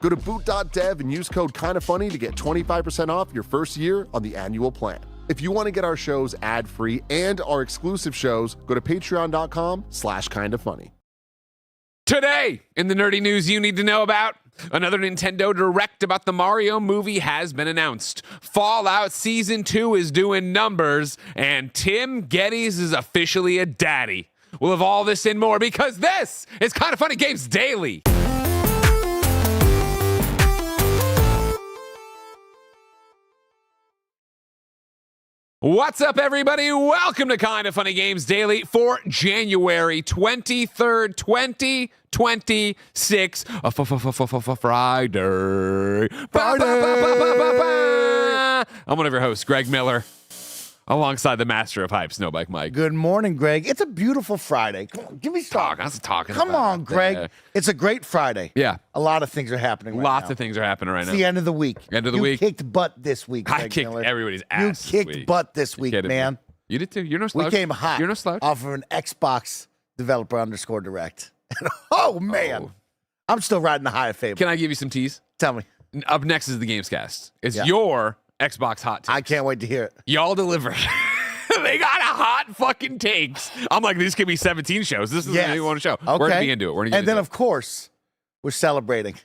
Go to boot.dev and use code KINDAFUNNY to get 25% off your first year on the annual plan. If you want to get our shows ad-free and our exclusive shows, go to patreon.com/kindafunny. Today, in the nerdy news you need to know about, another Nintendo Direct about the Mario movie has been announced. Fallout Season 2 is doing numbers, and Tim Gettys is officially a daddy. We'll have all this and more because this is Kinda Funny Games Daily. What's up, everybody? Welcome to Kinda Funny Games Daily for January 23rd, 2026. Friday. I'm one of your hosts, Greg Miller, alongside the master of hype, Snowbike Mike. Good morning, Greg. It's a beautiful Friday. Come on, give me some. Talking. Come on, Greg. It's a great Friday. Yeah. A lot of things are happening right now. Lots of things are happening right now. It's the end of the week. week. You kicked butt this week, Greg I kicked Miller. everybody's ass You this kicked week. butt this week, man. You did too. You're no slouch. We came hot You're no slouch. off of an Xbox developer _ direct. Oh, man. Oh. I'm still riding the high of Fable. Can I give you some tease? Tell me. Up next is the Gamescast. It's your Xbox hot takes. I can't wait to hear it. Y'all delivered. They got a hot fucking takes. I'm like, this could be 17 shows. This is the new one show. Okay. We're going to be into it. And then, of course, we're celebrating.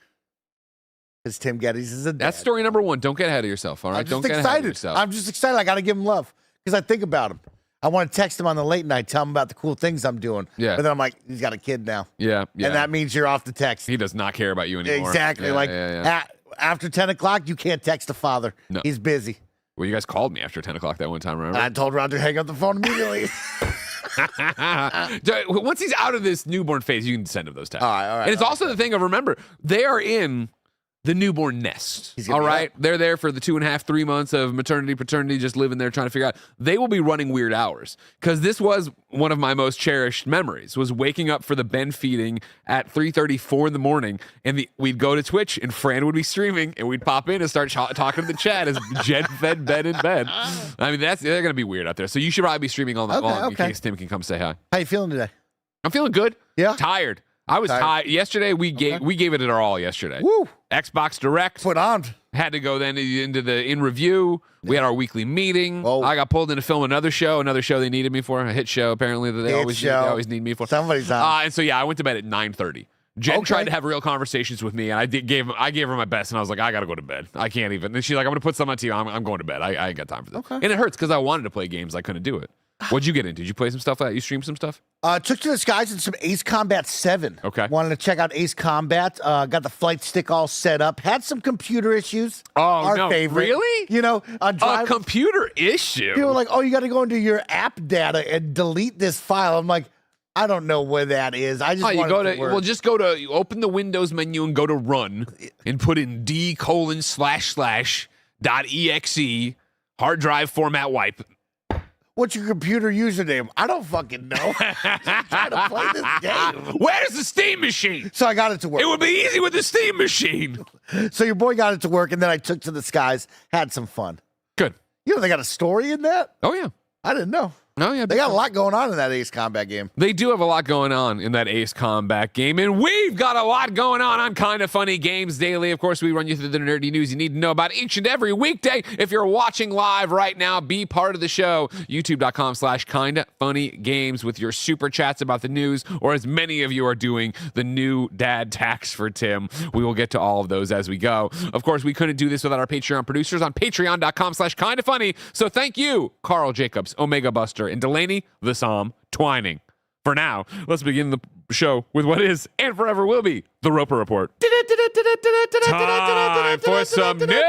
Because Tim Gettys is a dad. That's story number one. Don't get ahead of yourself, all right? I'm just Don't get ahead of yourself. I'm just excited. I got to give him love because I think about him. I want to text him on the late night, tell him about the cool things I'm doing. Yeah. But then I'm like, he's got a kid now. Yeah. And that means you're off the text. He does not care about you anymore. Exactly. After 10 o'clock, you can't text the father. No. He's busy. Well, you guys called me after 10 o'clock that one time, remember? And I told Roger to hang up the phone immediately. Once he's out of this newborn phase, you can send him those texts. All right. And it's also the thing of, remember, they are in the newborn nest. All right? They're there for the 2.5, 3 months of maternity, paternity, just living there, trying to figure out. They will be running weird hours. Because this was one of my most cherished memories, was waking up for the Ben feeding at 3:30, 4 in the morning. And we'd go to Twitch, and Fran would be streaming, and we'd pop in and start talking to the chat as Jen fed Ben in bed. I mean, they're going to be weird out there. So you should probably be streaming all night long in case Tim can come say hi. How you feeling today? I'm feeling good. Yeah? Tired. I was tired. Yesterday, we gave it our all yesterday. Woo. Xbox Direct. Put on. Had to go then into the in review. We had our weekly meeting. Whoa. I got pulled in to film another show they needed me for, a hit show apparently that they always need me for. Somebody's on. And so I went to bed at 9:30. Jen tried to have real conversations with me, and I gave her my best, and I was like, I gotta go to bed. I can't even. And she's like, I'm gonna put something on TV. I'm going to bed. I ain't got time for this. Okay. And it hurts because I wanted to play games, I couldn't do it. What'd you get into? Did you play some stuff like that? You stream some stuff? Took to the skies in some Ace Combat 7. Okay. Wanted to check out Ace Combat. Got the flight stick all set up. Had some computer issues. Oh, Our no. favorite. Really? You know, on A computer issue? People were like, oh, you got to go into your app data and delete this file. I'm like, I don't know where that is. I just you just go to you open the Windows menu and go to run and put in d://.exe hard drive format wipe. What's your computer username? I don't fucking know. Just trying to play this game. Where's the Steam machine? So I got it to work. It would be easy with the Steam machine. So your boy got it to work, and then I took to the skies, had some fun. Good. You know they got a story in that? Oh, yeah. I didn't know. Oh, yeah. They got a lot going on in that Ace Combat game. They do have a lot going on in that Ace Combat game, and we've got a lot going on Kinda Funny Games Daily. Of course, we run you through the nerdy news you need to know about each and every weekday. If you're watching live right now, be part of the show. YouTube.com/KindaFunnyGames with your super chats about the news, or as many of you are doing, the new dad tax for Tim. We will get to all of those as we go. Of course, we couldn't do this without our Patreon producers on Patreon.com/KindaFunny. So thank you, Carl Jacobs, Omega Buster, and Delaney the Psalm Twining. For now, let's begin the show with what is and forever will be the Roper Report. Time for some news. 7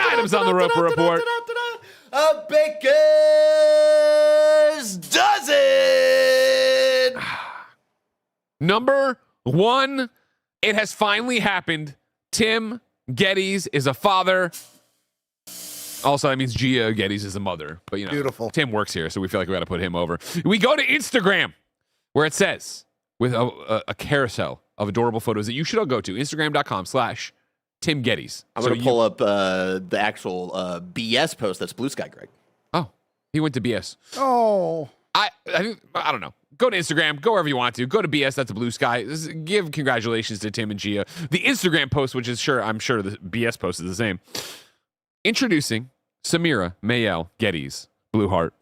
items on the Roper Report. A baker's dozen. Number 1, it has finally happened. Tim Gettys is a father. Also, that means Gia Gettys is a mother. But, you know, Beautiful. Tim works here, so we feel like we got to put him over. We go to Instagram, where it says, with a carousel of adorable photos that you should all go to, Instagram.com/Tim Gettys. I'm going to pull up the actual BS post. That's Blue Sky, Greg. Oh, he went to BS. Oh. I don't know. go to Instagram, go wherever you want to. Go to BS, that's a blue sky. Give congratulations to Tim and Gia. The Instagram post, which is I'm sure the BS post is the same. Introducing Samira Mayel Gettys, Blue Heart.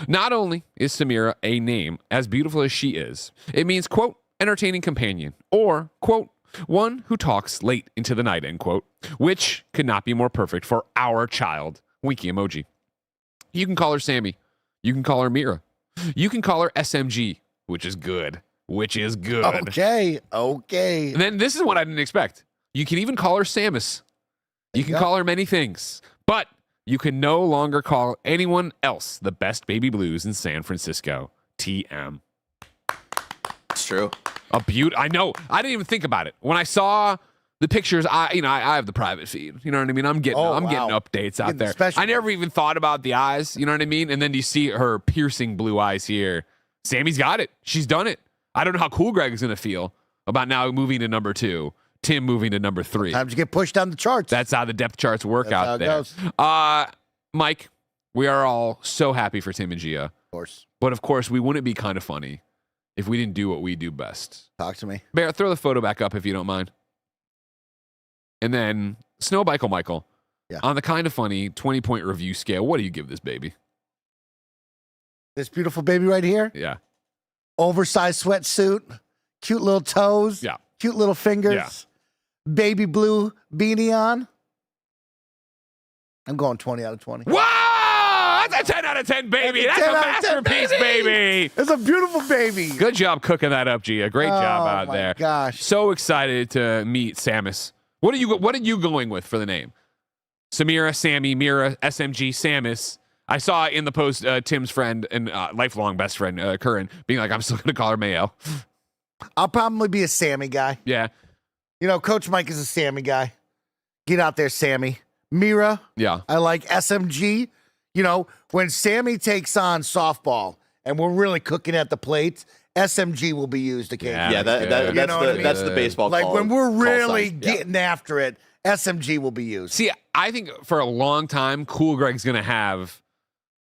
Not only is Samira a name as beautiful as she is, it means, quote, entertaining companion, or, quote, one who talks late into the night, end quote, which could not be more perfect for our child. Winky emoji. You can call her Sammy. You can call her Mira. You can call her SMG, which is good. Okay. And then this is what I didn't expect. You can even call her Samus. You can call her many things, but you can no longer call anyone else the best baby blues in San Francisco. TM. It's true. I know. I didn't even think about it. When I saw the pictures, I have the private feed. You know what I mean? I'm getting updates out there. I never even thought about the eyes. You know what I mean? And then you see her piercing blue eyes here. Sammy's got it. She's done it. I don't know how cool Greg is going to feel about now moving to number 2. Tim moving to number 3. Time to get pushed down the charts. That's how the depth charts work That's out there. Goes. Mike, we are all so happy for Tim and Gia. Of course. But of course, we wouldn't be kind of funny if we didn't do what we do best. Talk to me. Bear, throw the photo back up if you don't mind. And then Snow Michael. Yeah. On the kind of funny 20-point review scale, what do you give this baby? This beautiful baby right here. Yeah. Oversized sweatsuit. Cute little toes. Yeah. Cute little fingers. Yeah. Baby blue beanie on. I'm going 20 out of 20. Wow! That's a 10 out of 10, baby. That's a masterpiece, baby. It's a beautiful baby. Good job cooking that up, Gia. Great job out my there. Gosh. So excited to meet Samus. What are you going with for the name? Samira, Sammy, Mira, SMG, Samus. I saw in the post Tim's friend and lifelong best friend, Curran, being like, I'm still going to call her Mayo. I'll probably be a Sammy guy. Yeah. You know, Coach Mike is a Sammy guy. Get out there, Sammy. Mira. Yeah. I like SMG. You know, when Sammy takes on softball and we're really cooking at the plate, SMG will be used occasionally. Yeah, that's the baseball like call. when we're really sign. getting after it, SMG will be used. See, I think for a long time, Cool Greg's going to have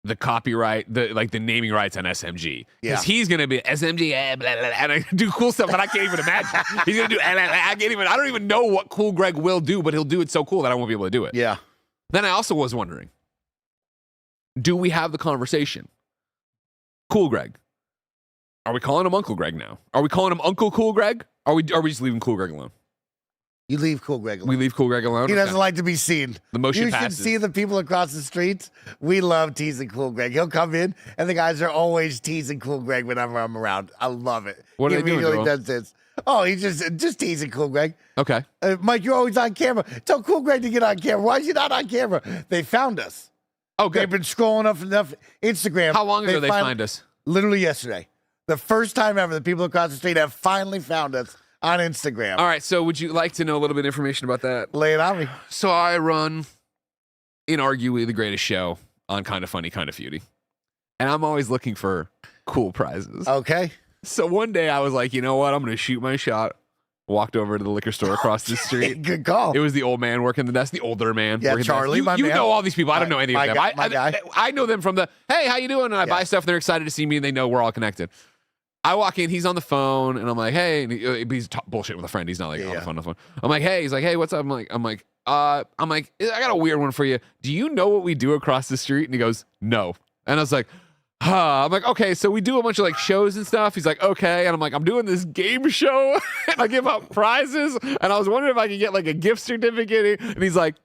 the copyright, the naming rights on SMG. Because he's going to be SMG, blah, blah, blah, and I do cool stuff that I can't even imagine. He's going to do, I don't even know what Cool Greg will do, but he'll do it so cool that I won't be able to do it. Yeah. Then I also was wondering, do we have the conversation? Cool Greg. Are we calling him Uncle Greg now? Are we calling him Uncle Cool Greg? Are we just leaving Cool Greg alone? You leave Cool Greg alone. We leave Cool Greg alone? He doesn't like to be seen. The motion You passes. should see the people across the streets. We love teasing Cool Greg. He'll come in, and the guys are always teasing Cool Greg whenever I'm around. I love it. What are he they doing, immediately Joel? does this. Oh, he's just teasing Cool Greg. Okay. Mike, you're always on camera. Tell Cool Greg to get on camera. Why is he not on camera? They found us. Oh, They've good. been scrolling up enough Instagram. How long ago did they find us? Literally yesterday. The first time ever the people across the street have finally found us on Instagram. All right, so would you like to know a little bit of information about that? Lay it on me. So I run inarguably the greatest show on Kind of Funny, Kind of Feudy. And I'm always looking for cool prizes. Okay. So one day I was like, you know what? I'm going to shoot my shot. Walked over to the liquor store across the street. Good call. It was the old man working the desk, the older man. Yeah, working the Charlie, desk. my You man. know all these people. I don't know any of them. My guy. I know them from the, hey, how you doing? And I buy stuff. They're excited to see me, and they know we're all connected. I walk in, he's on the phone, and I'm like, hey, and he's bullshit with a friend. He's not like on the phone. I'm like, hey, he's like, hey, what's up? I'm like, I got a weird one for you. Do you know what we do across the street? And he goes, no. And I was like, I'm like, okay, so we do a bunch of like shows and stuff. He's like, okay. And I'm like, I'm doing this game show and I give out prizes. And I was wondering if I could get like a gift certificate. And he's like,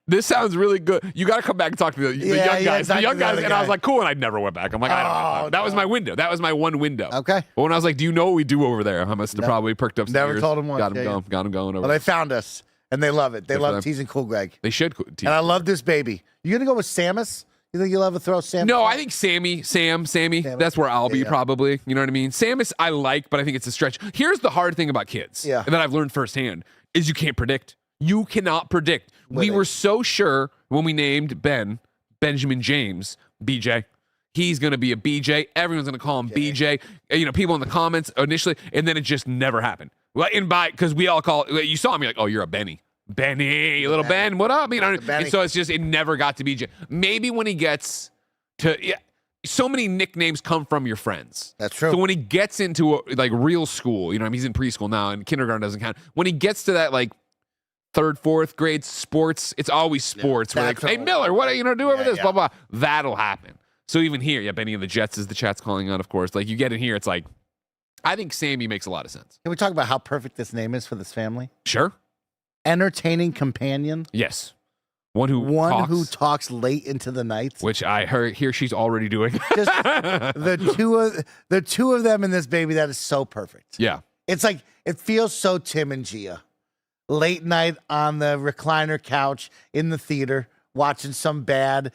this sounds really good. You got to come back and talk to the young guys. Exactly, the young guys. the And I was guy. like, cool. And I never went back. I'm like, I don't know. That was my window. That was my one window. Okay. But when I was like, do you know what we do over there? I must have probably perked up some Never ears. told him once. Got him Yeah, going. Got him going over Well, there. they found us, and they love it. They Good for them. love teasing Cool Greg. They should. And I love this baby. You going to go with Samus? You think you'll ever throw Samus? No, I think Sammy. That's where I'll be probably. You know what I mean? Samus, I like, but I think it's a stretch. Here's the hard thing about kids that I've learned firsthand is you can't predict. You cannot predict. We were so sure when we named Benjamin James, BJ. He's going to be a BJ. Everyone's going to call him BJ. You know, people in the comments initially, and then it just never happened. Well, because we all call, you saw me like, oh, you're a Benny. Benny, little Ben, what up? You know, and so it's just, it never got to BJ. Maybe when he gets to, so many nicknames come from your friends. That's true. So when he gets into like real school, you know, I mean, he's in preschool now and kindergarten doesn't count. When he gets to that like 3rd, 4th grade sports, it's always sports. We're like, hey, Miller, what are you going to do over this? Blah, blah. That'll happen. So even here, Benny and the Jets is the chat's calling on, of course. Like you get in here, it's like, I think Sammy makes a lot of sense. Can we talk about how perfect this name is for this family? Sure. Entertaining companion. Yes. One who talks late into the night, which I hear she's already doing. Just the two of them in this baby, that is so perfect. Yeah, it's like it feels so Tim and Gia, late night on the recliner couch in the theater watching some bad,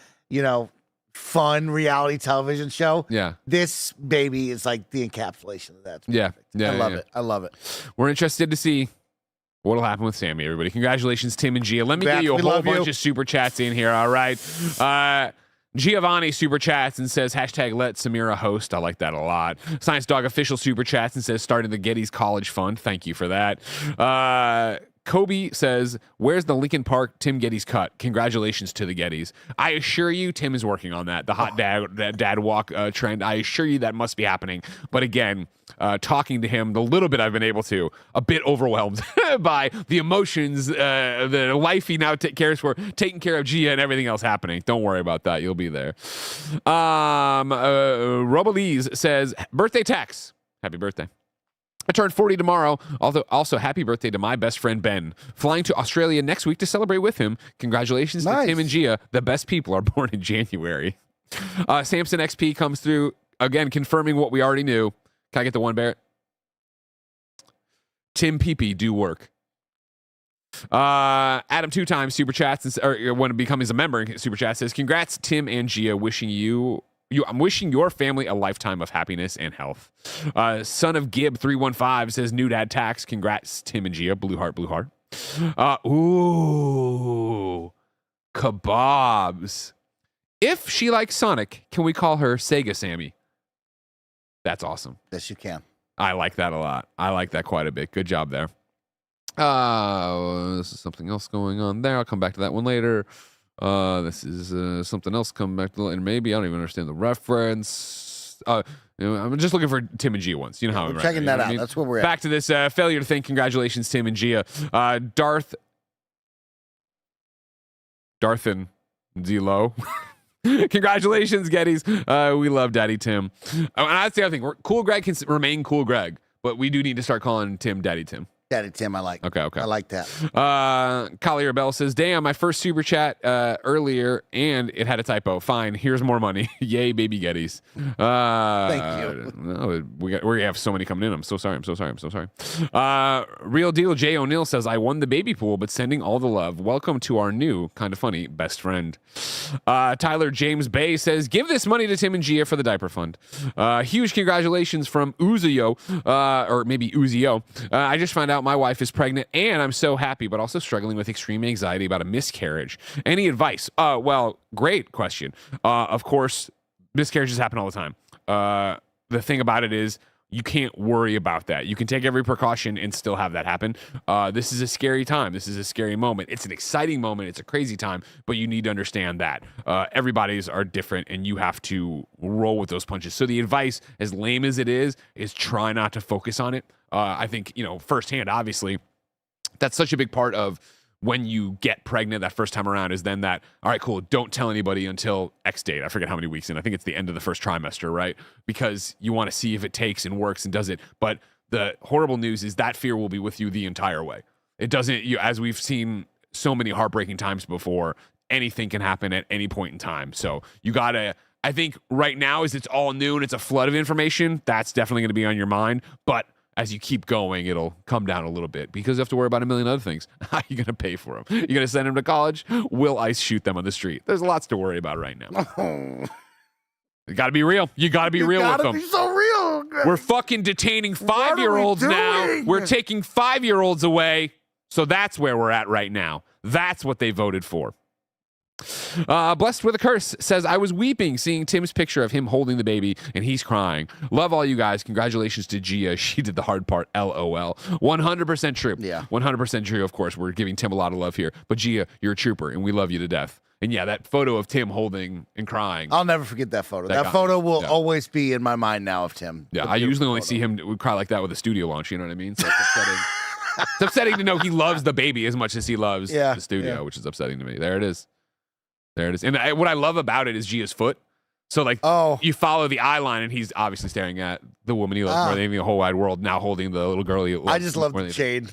fun reality television show. Yeah, this baby is like the encapsulation of that. Yeah, I love it. I love it. We're interested to see what'll happen with Sammy, everybody. Congratulations, Tim and Gia. Let me get you a whole bunch of super chats in here, all right? Giovanni super chats and says, hashtag let Samira host. I like that a lot. Science Dog official super chats and says, starting the Gettys College Fund. Thank you for that. Kobe says, where's the Lincoln Park Tim Gettys cut? Congratulations to the Gettys. I assure you, Tim is working on that. The hot dad walk trend. I assure you that must be happening. But again, talking to him, the little bit I've been able to, a bit overwhelmed by the emotions, the life he now cares for, taking care of Gia and everything else happening. Don't worry about that. You'll be there. Robalese says, birthday Tex. Happy birthday. I turned 40 tomorrow. Also, happy birthday to my best friend, Ben. Flying to Australia next week to celebrate with him. Congratulations to Tim and Gia. The best people are born in January. Samson XP comes through, again, confirming what we already knew. Can I get the one, Barrett? Tim Peepee do work. Adam 2 times super chats, or when becoming a member in super chat says, congrats, Tim and Gia. I'm wishing your family a lifetime of happiness and health. Son of Gib 315 says, new dad tax. Congrats, Tim and Gia. Blue heart, blue heart. Ooh, kebabs. If she likes Sonic, can we call her Sega Sammy? That's awesome. Yes, you can. I like that a lot. I like that quite a bit. Good job there. This is something else going on there. I'll come back to that one later. This is something else coming back to later. Maybe I don't even understand the reference. I'm just looking for Tim and Gia ones. You know how I'm checking that out. That's where we're at. Back to this failure to think. Congratulations, Tim and Gia. Darthan Zelo. Congratulations, Gettys. We love Daddy Tim. And that's the other thing. Cool Greg can remain Cool Greg, but we do need to start calling Tim Daddy Tim. Daddy Tim, I like. Okay. I like that. Collier Bell says, damn, my first super chat earlier, and it had a typo. Fine, here's more money. Yay, baby Gettys. Thank you. No, we have so many coming in. I'm so sorry. Real Deal Jay O'Neill says, I won the baby pool, but sending all the love. Welcome to our new, kind of funny, best friend. Tyler James Bay says, give this money to Tim and Gia for the diaper fund. Huge congratulations from Uzio, or maybe Uzio. I just found out my wife is pregnant and I'm so happy, but also struggling with extreme anxiety about a miscarriage. Any advice? Well, great question. Of course, miscarriages happen all the time. The thing about it is you can't worry about that. You can take every precaution and still have that happen. This is a scary time. This is a scary moment. It's an exciting moment. It's a crazy time, but you need to understand that everybody's are different and you have to roll with those punches. So the advice, as lame as it is try not to focus on it. I think, firsthand, obviously, that's such a big part of when you get pregnant that first time around is then that, all right, cool, don't tell anybody until X date. I forget how many weeks in. I think it's the end of the first trimester, right? Because you want to see if it takes and works and does it. But the horrible news is that fear will be with you the entire way. It doesn't, as we've seen so many heartbreaking times before, anything can happen at any point in time. So you got to, I think right now as it's all new and it's a flood of information, that's definitely going to be on your mind. But as you keep going, it'll come down a little bit because you have to worry about a million other things. How are you going to pay for them? You're going to send them to college? Will ICE shoot them on the street? There's lots to worry about right now. You got to be real. You got to be real with them. Be so real. We're fucking detaining 5-year-olds now. We're taking 5-year-olds away. So that's where we're at right now. That's what they voted for. Blessed with a Curse says, I was weeping seeing Tim's picture of him holding the baby and he's crying. Love all you guys. Congratulations to Gia. She did the hard part. LOL. 100% true. Yeah. 100% true. Of course, we're giving Tim a lot of love here. But Gia, you're a trooper and we love you to death. And yeah, that photo of Tim holding and crying. I'll never forget that photo. That got photo me. will always be in my mind now of Tim. Yeah, I usually only see him cry like that with a studio launch. You know what I mean? So it's upsetting. It's upsetting to know he loves the baby as much as he loves the studio, which is upsetting to me. There it is. And what I love about it is Gia's foot. So, like, you follow the eye line, and he's obviously staring at the woman he loves more than anything in the whole wide world, now holding the little girl he loves. I just love the chain.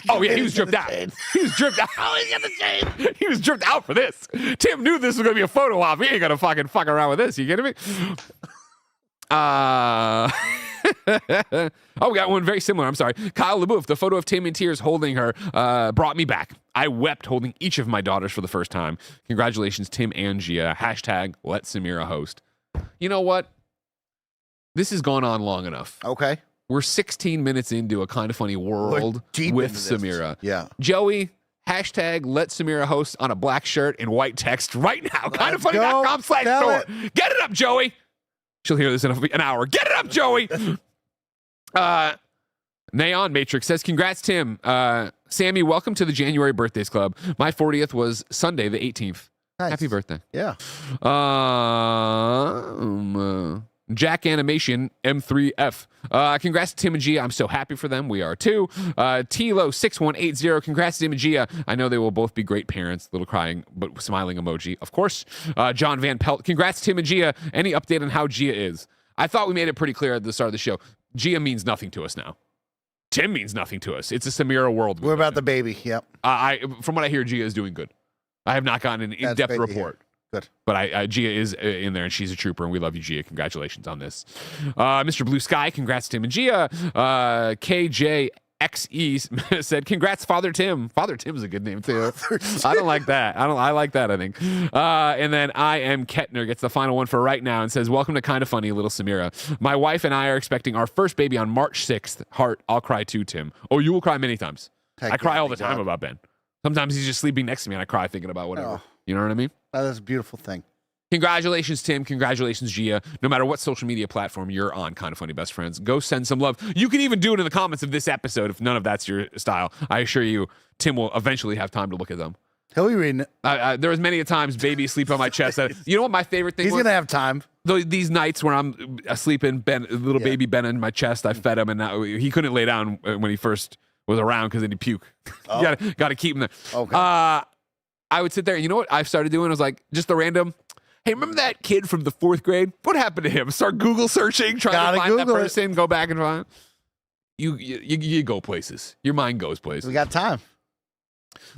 Oh, yeah, he was dripped out. He was dripped out. Oh, he got the chain. He was dripped out for this. Tim knew this was going to be a photo op. He ain't going to fuck around with this. You kidding me? We got one very similar. I'm sorry. Kyle LaBouffe, the photo of Tim in tears holding her brought me back. I wept holding each of my daughters for the first time. Congratulations, Tim and Gia. # let Samira host. You know what? This has gone on long enough. Okay. We're 16 minutes into a kind of funny world with Samira. Yeah. Joey, # let Samira host on a black shirt and white text right now. kindoffunny.com/store. Get it up, Joey. She'll hear this in an hour. Get it up, Joey. Neon Matrix says, congrats, Tim. Sammy, welcome to the January Birthdays Club. My 40th was Sunday, the 18th. Nice. Happy birthday. Yeah. Jack Animation M3F. Congrats to Tim and Gia. I'm so happy for them. We are too. Tilo6180. Congrats to Tim and Gia. I know they will both be great parents. Little crying, but smiling emoji, of course. John Van Pelt. Congrats to Tim and Gia. Any update on how Gia is? I thought we made it pretty clear at the start of the show. Gia means nothing to us now. Tim means nothing to us. It's a Samira world. We're about the baby. Yep. From what I hear, Gia is doing good. I have not gotten an in-depth report. Good. But Gia is in there, and she's a trooper, and we love you, Gia. Congratulations on this. Mr. Blue Sky, congrats to Tim and Gia. KJXE said, congrats, Father Tim. Father Tim's a good name, too. I don't like that. I like that, I think. And then I Am Kettner gets the final one for right now and says, welcome to Kind of Funny, little Samira. My wife and I are expecting our first baby on March 6th. Heart, I'll cry too, Tim. Oh, you will cry many times. I cry all the time about Ben. Sometimes he's just sleeping next to me, and I cry thinking about whatever. Oh. You know what I mean? That's a beautiful thing. Congratulations, Tim. Congratulations, Gia. No matter what social media platform you're on, Kind of Funny Best Friends, go send some love. You can even do it in the comments of this episode if none of that's your style. I assure you, Tim will eventually have time to look at them. He'll be reading it. There was many a times baby sleep on my chest. You know what my favorite thing was? He's going to have time. These nights where I'm sleeping, little baby Ben in my chest, I fed him, and now he couldn't lay down when he first was around because then he'd puke. Oh. You got to keep him there. Okay. I would sit there, and you know what I've started doing? I was like, just a random, hey, remember that kid from the 4th grade? What happened to him? Start Google searching, trying to find that person, go back and find. You go places. Your mind goes places. We got time.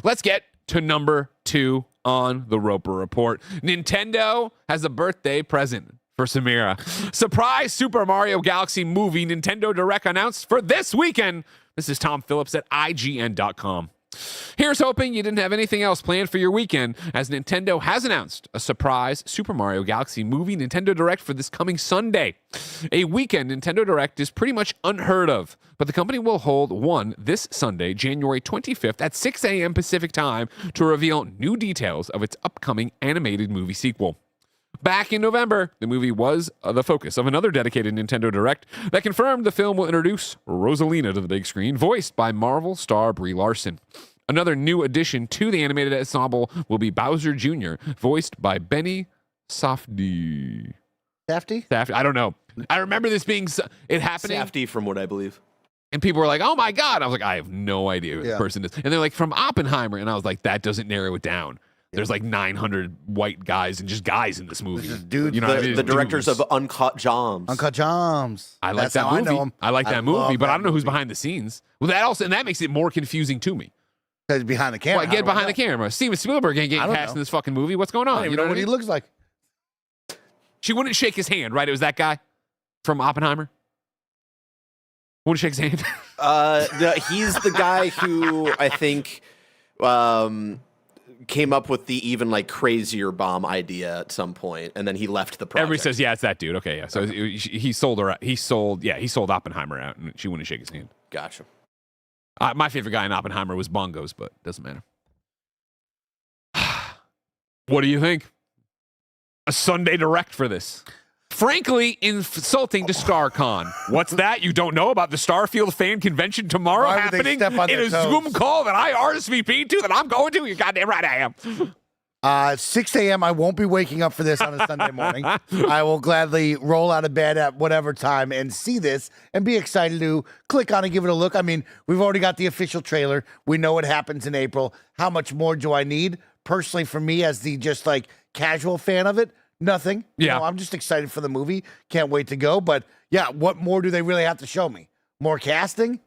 Let's get to number 2 on the Roper Report. Nintendo has a birthday present for Samira. Surprise Super Mario Galaxy movie Nintendo Direct announced for this weekend. This is Tom Phillips at IGN.com. Here's hoping you didn't have anything else planned for your weekend, as Nintendo has announced a surprise Super Mario Galaxy movie Nintendo Direct for this coming Sunday. A weekend Nintendo Direct is pretty much unheard of, but the company will hold one this Sunday, January 25th at 6 a.m. Pacific time to reveal new details of its upcoming animated movie sequel. Back in November, the movie was the focus of another dedicated Nintendo Direct that confirmed the film will introduce Rosalina to the big screen, voiced by Marvel star Brie Larson. Another new addition to the animated ensemble will be Bowser Jr., voiced by Benny Safdie. Safdie? I don't know. I remember this being it happening. Safdie, from what I believe. And people were like, oh my God. I was like, I have no idea who this person is. And they're like, from Oppenheimer. And I was like, that doesn't narrow it down. There's like 900 white guys and just guys in this movie. Dude, you know, the directors of Uncut Gems. Uncut Gems. I like that movie. I like that movie, but I don't know who's behind the scenes. Well, that makes it more confusing to me. Because behind the camera. Well, get behind the camera. Steven Spielberg ain't getting cast in this fucking movie. What's going on? I don't even know what he looks like. She wouldn't shake his hand, right? It was that guy from Oppenheimer. Wouldn't shake his hand. He's the guy who I think came up with the even like crazier bomb idea at some point, and then he left the project. Everybody says, yeah, it's that dude. Okay, yeah. So he sold her. He sold Oppenheimer out, and she wouldn't shake his hand. Gotcha. My favorite guy in Oppenheimer was Bongos, but doesn't matter. What do you think? A Sunday Direct for this. Frankly, insulting to StarCon. What's that? You don't know about the Starfield fan convention tomorrow happening in a Zoom call that I RSVP'd to that I'm going to? You're goddamn right I am. 6 a.m. I won't be waking up for this on a Sunday morning. I will gladly roll out of bed at whatever time and see this and be excited to click on and give it a look. I mean, we've already got the official trailer. We know what happens in April. How much more do I need? Personally, for me, as the just like casual fan of it, nothing. Yeah. You know, I'm just excited for the movie. Can't wait to go. But yeah, what more do they really have to show me? More casting?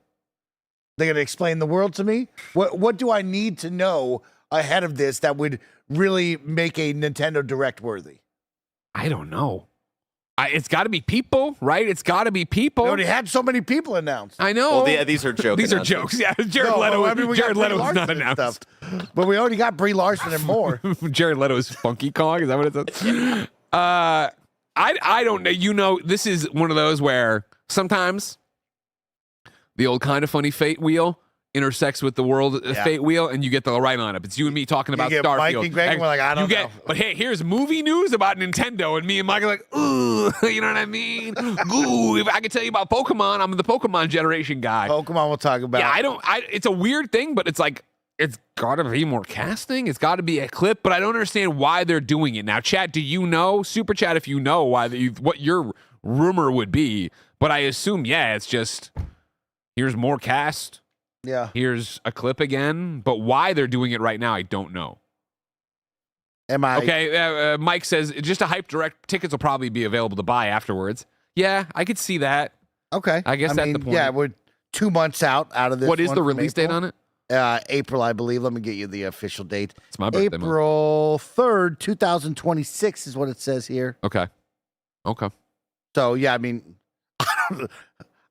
They're going to explain the world to me? What do I need to know ahead of this that would really make a Nintendo Direct worthy? I don't know. It's got to be people, right? It's got to be people. We already had so many people announced. I know. Well, these are jokes. These are jokes. Yeah, Jared Leto. Jared Leto is not announced. But we already got Brie Larson and more. Jared Leto is Funky Kong. Is that what it says? I don't know. You know, this is one of those where sometimes the old kind of funny fate wheel intersects with the world fate wheel, and you get the right lineup. It's you and me talking about Starfield. Mike and Greg, and we're like, I don't know. But hey, here's movie news about Nintendo, and me and Mike are like, ooh, you know what I mean? Ooh, if I could tell you about Pokemon, I'm the Pokemon generation guy. Pokemon we'll talk about. Yeah, it's a weird thing, but it's like, it's got to be more casting. It's got to be a clip, but I don't understand why they're doing it. Now, chat, do you know? Super chat if you know what your rumor would be. But I assume, yeah, it's just, here's more cast. Yeah. Here's a clip again, but why they're doing it right now, I don't know. Am I? Okay, Mike says, just a hype direct. Tickets will probably be available to buy afterwards. Yeah, I could see that. Okay. I guess that's the point. Yeah, we're 2 months out of this. What is the release date on it? April, I believe. Let me get you the official date. It's my birthday April 3rd, 2026 is what it says here. Okay. So, yeah, I mean,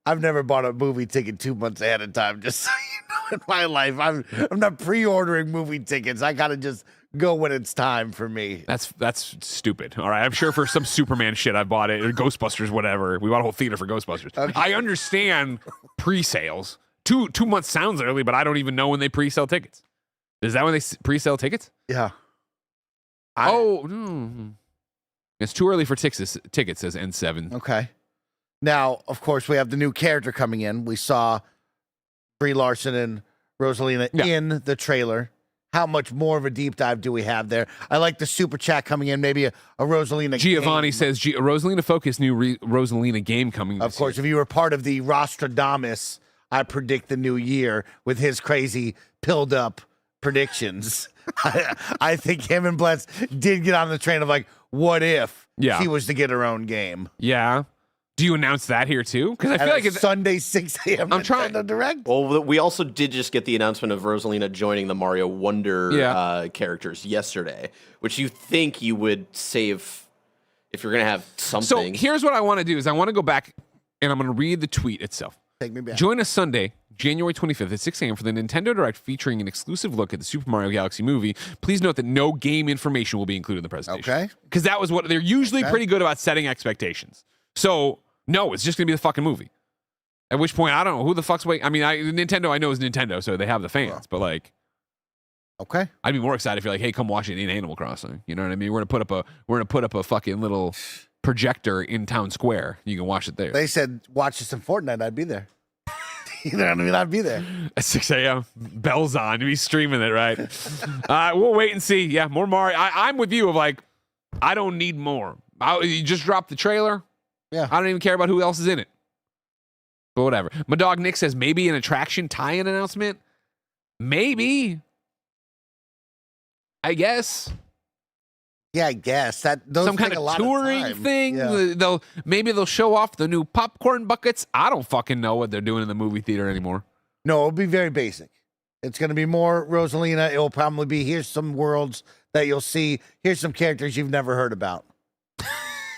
I've never bought a movie ticket 2 months ahead of time, just so you know, in my life. I'm not pre-ordering movie tickets. I got to just go when it's time for me. That's stupid. All right. I'm sure for some Superman shit I bought it, or Ghostbusters, whatever. We bought a whole theater for Ghostbusters. Okay. I understand pre-sales. Two months sounds early, but I don't even know when they pre-sell tickets. Is that when they pre-sell tickets? Yeah. It's too early for tickets, says N7. Okay. Now, of course, we have the new character coming in. We saw Brie Larson and Rosalina in the trailer. How much more of a deep dive do we have there? I like the super chat coming in. Maybe a Rosalina Giovanni game. says, Rosalina Focus new Rosalina game coming this Of course, year. if you were part of the Rostradamus, I predict the new year with his crazy pilled up predictions. I think him and Bless did get on the train of like, what if she was to get her own game? Yeah. Do you announce that here too? Because I feel like it's Sunday 6 a.m. I'm trying to direct. Well, we also did just get the announcement of Rosalina joining the Mario Wonder characters yesterday, which you think you would save if you're going to have something. So here's what I want to do is I want to go back and I'm going to read the tweet itself. Take me back. Join us Sunday, January 25th at 6 a.m. for the Nintendo Direct featuring an exclusive look at the Super Mario Galaxy movie. Please note that no game information will be included in the presentation. Okay. Because that was what they're usually pretty good about setting expectations. So, no, it's just going to be the fucking movie. At which point, I don't know who the fuck's waiting. I mean, Nintendo, I know is Nintendo, so they have the fans. But, like, okay, I'd be more excited if you're like, hey, come watch it in Animal Crossing. You know what I mean? We're gonna put up a fucking little projector in town square. You can watch it there. They said watch this in Fortnite. I'd be there. You know what I mean? I'd be there at 6 a.m. Bells on. You'd be streaming it, right? We'll wait and see. Yeah, more Mario. I'm with you. Of like, I don't need more. You just dropped the trailer. Yeah, I don't even care about who else is in it. But whatever. My dog Nick says maybe an attraction tie-in announcement. Maybe. I guess. Yeah, I guess that those some kind of touring thing. Yeah. They'll show off the new popcorn buckets. I don't fucking know what they're doing in the movie theater anymore. No, it'll be very basic. It's going to be more Rosalina. It will probably be here's some worlds that you'll see. Here's some characters you've never heard about.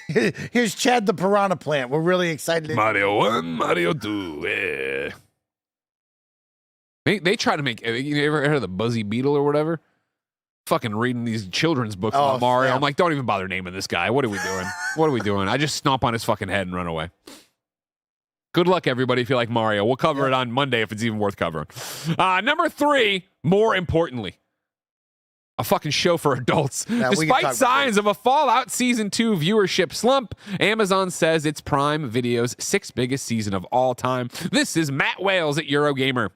Here's Chad the Piranha Plant. We're really excited. Mario 1, Mario 2. They try to make. You ever heard of the Buzzy Beetle or whatever? Fucking reading these children's books about Mario. Yeah. I'm like, don't even bother naming this guy. What are we doing? What are we doing? I just stomp on his fucking head and run away. Good luck, everybody, if you like Mario. We'll cover it on Monday if it's even worth covering. Number 3, more importantly, a fucking show for adults. Yeah, we can Despite talk signs of a Fallout Season 2 viewership slump, Amazon says it's Prime Video's 6th biggest season of all time. This is Matt Wales at Eurogamer.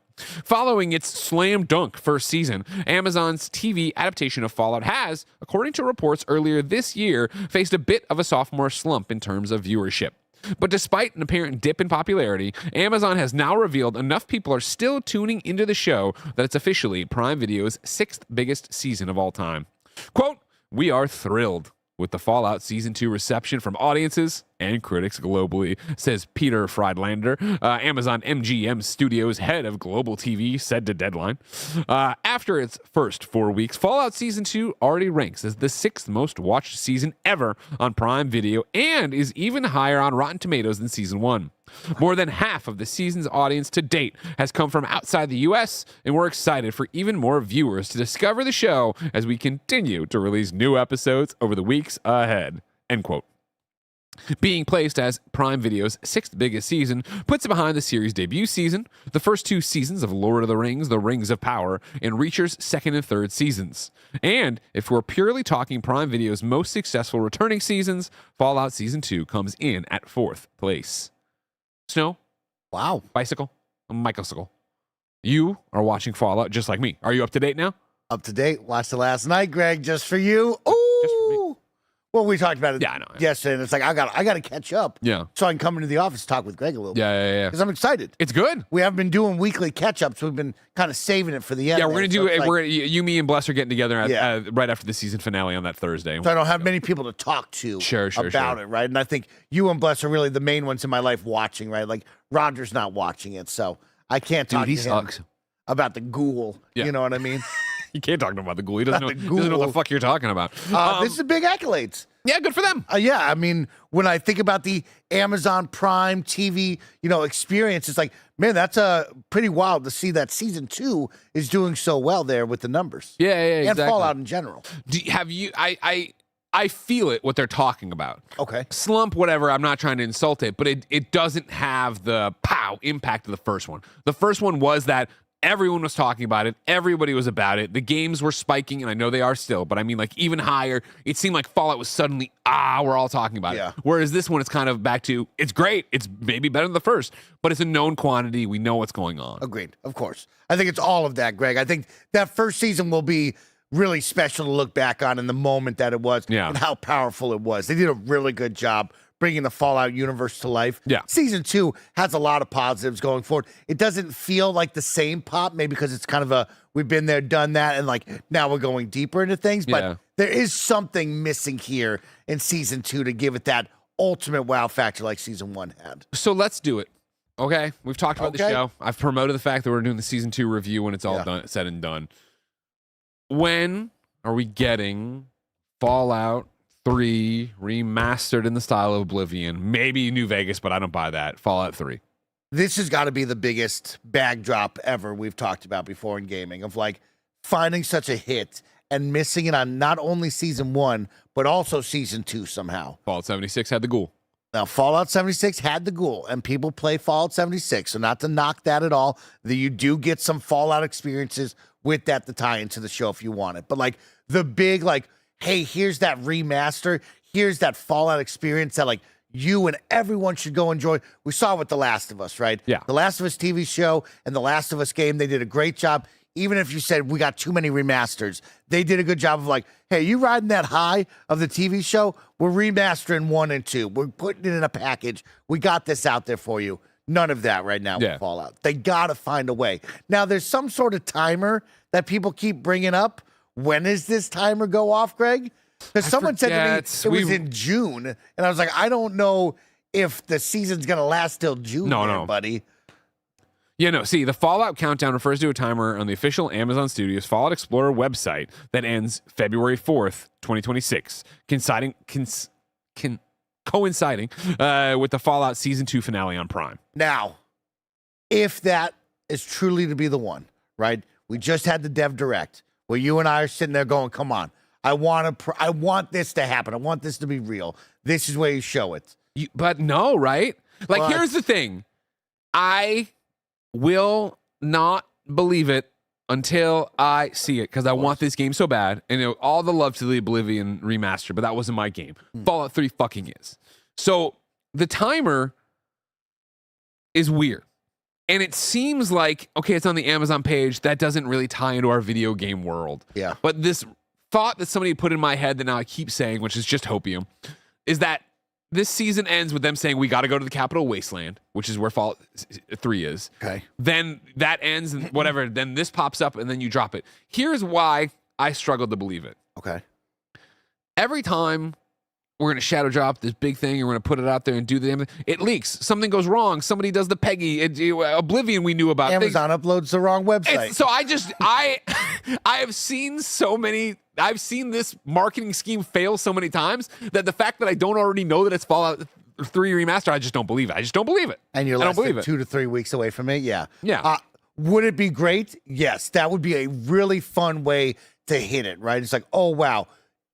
Following its slam dunk first season, Amazon's TV adaptation of Fallout has, according to reports earlier this year, faced a bit of a sophomore slump in terms of viewership. But despite an apparent dip in popularity, Amazon has now revealed enough people are still tuning into the show that it's officially Prime Video's 6th biggest season of all time. Quote, "We are thrilled with the Fallout Season 2 reception from audiences and critics globally," says Peter Friedlander, Amazon MGM Studios head of global TV, said to Deadline. After its first 4 weeks, Fallout Season 2 already ranks as the 6th most watched season ever on Prime Video and is even higher on Rotten Tomatoes than Season 1. More than half of the season's audience to date has come from outside the U.S., and we're excited for even more viewers to discover the show as we continue to release new episodes over the weeks ahead. End quote. Being placed as Prime Video's 6th biggest season puts it behind the series' debut season, the first 2 seasons of Lord of the Rings, The Rings of Power, and Reacher's 2nd and 3rd seasons. And if we're purely talking Prime Video's most successful returning seasons, Fallout Season 2 comes in at 4th place. Snow, Wow. bicycle, Michaelcycle. You are watching Fallout just like me. Are you up to date now? Up to date. Watched it last night, Greg, just for you. Ooh. Just for me. Well, we talked about it Yeah, I know. yesterday, and it's like, I got to catch up. Yeah. So I can come into the office and talk with Greg a little bit. Yeah. Because I'm excited. It's good. We haven't been doing weekly catch-ups. We've been kind of saving it for the end. Yeah, we're gonna there. do So it. it's like- You, me, and Bless are getting together Yeah. right after the season finale on that Thursday. So I don't have many people to talk to Sure, about sure. it, right? And I think you and Bless are really the main ones in my life watching, right? Like Roger's not watching it, so I can't talk Dude, he to him sucks. about the ghoul. Yeah. You know what I mean? You can't talk to him about the ghoul. He doesn't know, About the he doesn't know what the ghoul. fuck you're talking about. This is big accolades. Yeah, good for them. Yeah, I mean, when I think about the Amazon Prime TV, experience, it's like, man, that's pretty wild to see that season 2 is doing so well there with the numbers. Yeah, And exactly. Fallout in general. Have you? I feel it. What they're talking about. Okay. Slump, whatever. I'm not trying to insult it, but it doesn't have the pow impact of the first one. The first one was that everyone was talking about it. Everybody was about it. The games were spiking, and I know they are still, but I mean, like, even higher. It seemed like Fallout was suddenly, we're all talking about Yeah. it. Whereas this one, it's kind of back to, it's great. It's maybe better than the first, but it's a known quantity. We know what's going on. Agreed. Of course. I think it's all of that, Greg. I think that first season will be really special to look back on in the moment that it was Yeah. and how powerful it was. They did a really good job bringing the Fallout universe to life. Yeah. Season 2 has a lot of positives going forward. It doesn't feel like the same pop, maybe because it's kind of we've been there, done that, and like now we're going deeper into things. But Yeah. there is something missing here in season 2 to give it that ultimate wow factor like season 1 had. So let's do it. Okay. We've talked about the Okay. show. I've promoted the fact that we're doing the season 2 review when it's all Yeah. said and done. When are we getting Fallout 3 remastered in the style of Oblivion? Maybe New Vegas, but I don't buy that. Fallout 3. This has got to be the biggest bag drop ever we've talked about before in gaming, of like finding such a hit and missing it on not only season 1, but also season 2 somehow. Fallout 76 had the ghoul. Now, Fallout 76 had the ghoul, and people play Fallout 76, so not to knock that at all. You do get some Fallout experiences with that to tie into the show if you want it. But like the big, like, hey, here's that remaster, here's that Fallout experience that like you and everyone should go enjoy. We saw it with The Last of Us, right? Yeah. The Last of Us TV show and The Last of Us game, they did a great job. Even if you said we got too many remasters, they did a good job of like, hey, you riding that high of the TV show? We're remastering 1 and 2. We're putting it in a package. We got this out there for you. None of that right now Yeah. with Fallout. They got to find a way. Now, there's some sort of timer that people keep bringing up. When does this timer go off, Greg? Because someone said to me it was in June, and I was like, I don't know if the season's going to last till June, No. buddy. Yeah, no. See, the Fallout countdown refers to a timer on the official Amazon Studios Fallout Explorer website that ends February 4th, 2026, coinciding with the Fallout Season 2 finale on Prime. Now, if that is truly to be the one, right? We just had the Dev Direct where you and I are sitting there going, come on, I want this to happen. I want this to be real. This is where you show it. But no, right? Like, But- here's the thing. I will not believe it until I see it, because I want this game so bad. And all the love to the Oblivion remaster, but that wasn't my game. Fallout 3 fucking is. So the timer is weird. And it seems like, okay, it's on the Amazon page. That doesn't really tie into our video game world. Yeah. But this thought that somebody put in my head that now I keep saying, which is just hopium, is that this season ends with them saying, we got to go to the Capital Wasteland, which is where Fallout 3 is. Okay. Then that ends and whatever. Then this pops up and then you drop it. Here's why I struggled to believe it. Okay. Every time we're going to shadow drop this big thing, and we're going to put it out there and do the damn thing, it leaks. Something goes wrong. Somebody does the Peggy. Oblivion we knew about. Amazon uploads the wrong website. So I have seen I've seen this marketing scheme fail so many times that the fact that I don't already know that it's Fallout 3 remaster, I just don't believe it. I just don't believe it. And you're less than 2 to 3 weeks away from it. Yeah. Yeah. Would it be great? Yes. That would be a really fun way to hit it, right? It's like, oh, wow.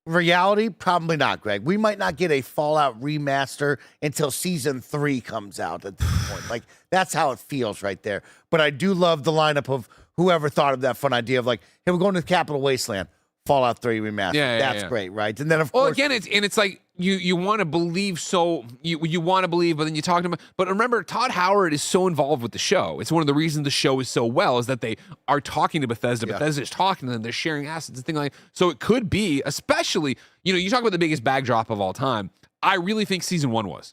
Reality? Probably not, Greg. We might not get a Fallout remaster until season 3 comes out at this point. Like, that's how it feels right there. But I do love the lineup of whoever thought of that fun idea of like, hey, we're going to the Capital Wasteland. Fallout 3 remaster. That's great, right? And then of course, again, it's like you want to believe, so you want to believe, but then you talk to him. But remember, Todd Howard is so involved with the show. It's one of the reasons the show is so well is that they are talking to Bethesda. Yeah. Bethesda is talking to them. They're sharing assets and things like that. So it could be, especially, you talk about the biggest bag drop of all time. I really think season 1 was.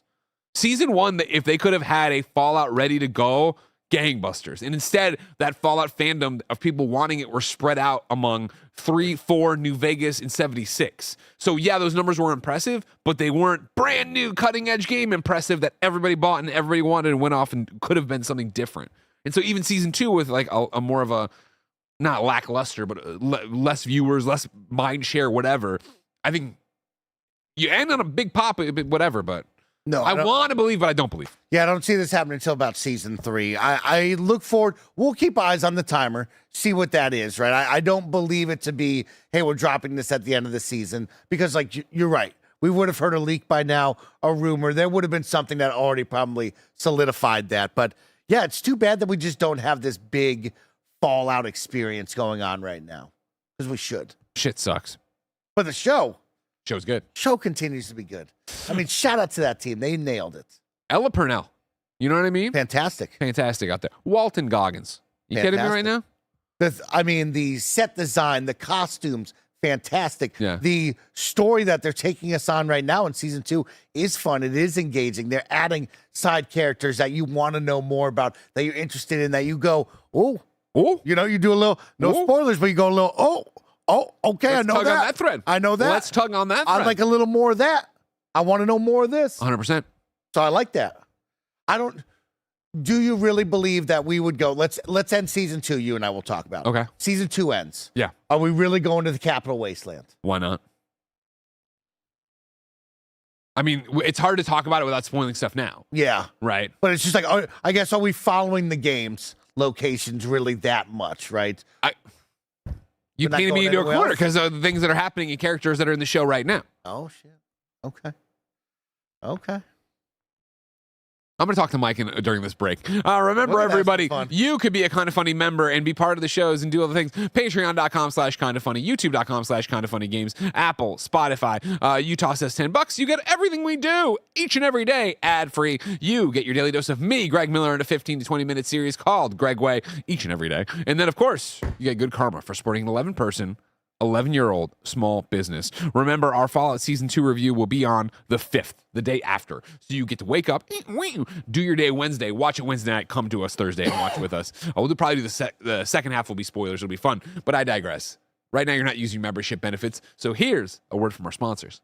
Season 1, if they could have had a Fallout ready to go, gangbusters. And instead, that Fallout fandom of people wanting it were spread out among 3, 4, New Vegas, and 76. So yeah, those numbers were impressive, but they weren't brand new cutting edge game impressive that everybody bought and everybody wanted and went off and could have been something different. And so even season 2 with like a more of a, not lackluster, but less viewers, less mind share, whatever. I think you end on a big pop, whatever, but no, I want to believe, but I don't believe. Yeah, I don't see this happening until about season 3. I look forward. We'll keep eyes on the timer, see what that is, right? I don't believe it to be, hey, we're dropping this at the end of the season, because, like, you're right. We would have heard a leak by now, a rumor. There would have been something that already probably solidified that. But, yeah, it's too bad that we just don't have this big Fallout experience going on right now, because we should. Shit sucks. But the show's good. Show continues to be good. I mean, shout out to that team. They nailed it. Ella Purnell. You know what I mean? Fantastic out there. Walton Goggins. You kidding me right now? The set design, the costumes, fantastic. Yeah. The story that they're taking us on right now in season 2 is fun. It is engaging. They're adding side characters that you want to know more about, that you're interested in, that you go, oh. You do a little, spoilers, but you go a little, okay, Let's I know tug that. on that thread. I know that. Let's tug on that thread. I'd like a little more of that. I want to know more of this. 100%. So I like that. Do you really believe that we would go, let's end season 2, you and I will talk about it. Okay. Season 2 ends. Yeah. Are we really going to the Capital Wasteland? Why not? I mean, it's hard to talk about it without spoiling stuff now. Yeah. Right. But it's just like, I guess, are we following the game's locations really that much, right? You painted me into a corner because of the things that are happening in characters that are in the show right now. Oh, shit. Okay. I'm going to talk to Mike during this break. Remember, everybody, you could be a Kind of Funny member and be part of the shows and do other things. Patreon.com/kindoffunny, YouTube.com/kindoffunnygames, Apple, Spotify. You toss us $10, you get everything we do each and every day ad-free. You get your daily dose of me, Greg Miller, in a 15 to 20-minute series called Greg Way each and every day. And then, of course, you get good karma for supporting an 11-year-old small business. Remember, our Fallout Season 2 review will be on the 5th, the day after. So you get to wake up, do your day Wednesday, watch it Wednesday night, come to us Thursday and watch with us. We'll probably do the second half will be spoilers. It'll be fun, but I digress. Right now, you're not using membership benefits. So here's a word from our sponsors.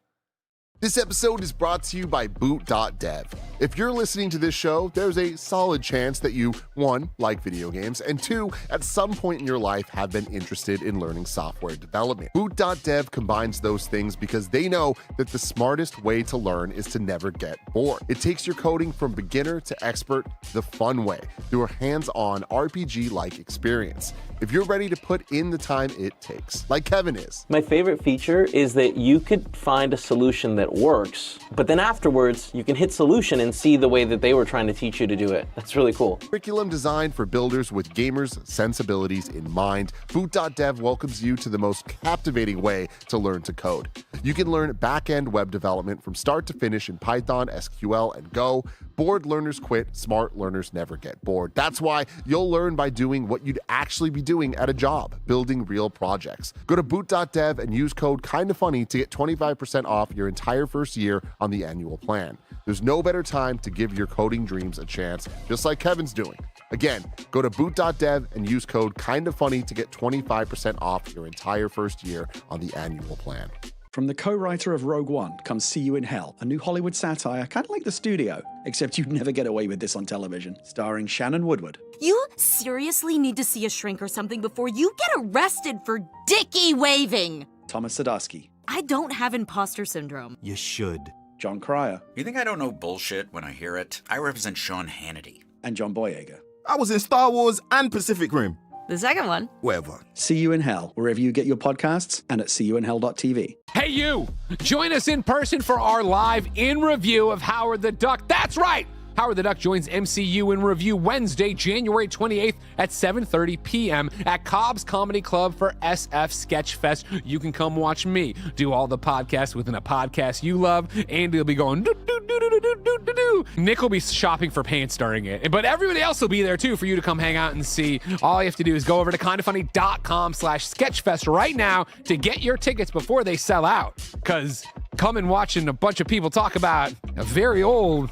This episode is brought to you by Boot.dev. If you're listening to this show, there's a solid chance that you, 1, like video games, and 2, at some point in your life have been interested in learning software development. Boot.dev combines those things because they know that the smartest way to learn is to never get bored. It takes your coding from beginner to expert the fun way, through a hands-on RPG-like experience. If you're ready to put in the time it takes, like Kevin is. My favorite feature is that you could find a solution that that works, but then afterwards you can hit solution and see the way that they were trying to teach you to do it. That's really cool. Curriculum designed for builders with gamers' sensibilities in mind, Boot.dev welcomes you to the most captivating way to learn to code. You can learn back-end web development from start to finish in Python, SQL, and Go. Bored learners quit, smart learners never get bored. That's why you'll learn by doing what you'd actually be doing at a job, building real projects. Go to Boot.dev and use code KINDAFUNNY to get 25% off your entire first year on the annual plan. There's no better time to give your coding dreams a chance, just like Kevin's doing. Again, go to Boot.dev and use code KINDAFUNNY to get 25% off your entire first year on the annual plan. From the co-writer of Rogue One comes See You in Hell, a new Hollywood satire kind of like The Studio, except you'd never get away with this on television, starring Shannon Woodward. You seriously need to see a shrink or something before you get arrested for dicky waving. Thomas Sadoski. I don't have imposter syndrome. You should. John Cryer. You think I don't know bullshit when I hear it? I represent Sean Hannity. And John Boyega. I was in Star Wars and Pacific Rim. The second one. Whatever. See You in Hell, wherever you get your podcasts and at seeyouinhell.tv. Hey, you! Join us in person for our live in review of Howard the Duck. That's right! Howard the Duck joins MCU in review Wednesday, January 28th at 7:30 p.m. at Cobb's Comedy Club for SF Sketchfest. You can come watch me do all the podcasts within a podcast you love. Andy will be going do-do-do-do-do-do-do-do. Nick will be shopping for pants during it. But everybody else will be there too for you to come hang out and see. All you have to do is go over to kindafunny.com/sketchfest right now to get your tickets before they sell out. Because coming watching a bunch of people talk about a very old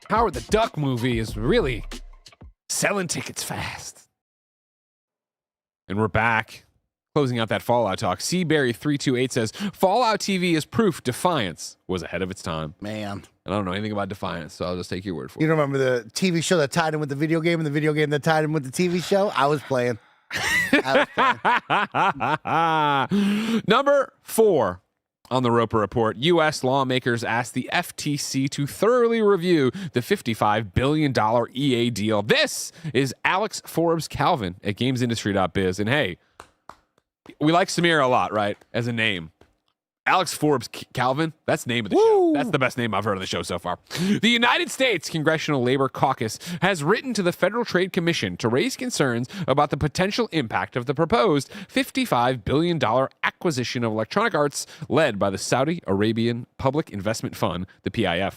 Howard the Duck movie is really selling tickets fast. And we're back, closing out that Fallout talk. Seaberry328 says, Fallout TV is proof Defiance was ahead of its time. Man. And I don't know anything about Defiance, so I'll just take your word for it. You don't remember the TV show that tied in with the video game and the video game that tied in with the TV show? I was playing. Number 4. On the Roper Report, U.S. lawmakers asked the FTC to thoroughly review the $55 billion EA deal. This is Alex Forbes Calvin at GamesIndustry.biz. And hey, we like Samira a lot, right? As a name. Alex Forbes Calvin, that's the name of the show. That's the best name I've heard of the show so far. The United States Congressional Labor Caucus has written to the Federal Trade Commission to raise concerns about the potential impact of the proposed $55 billion acquisition of Electronic Arts led by the Saudi Arabian Public Investment Fund, the PIF.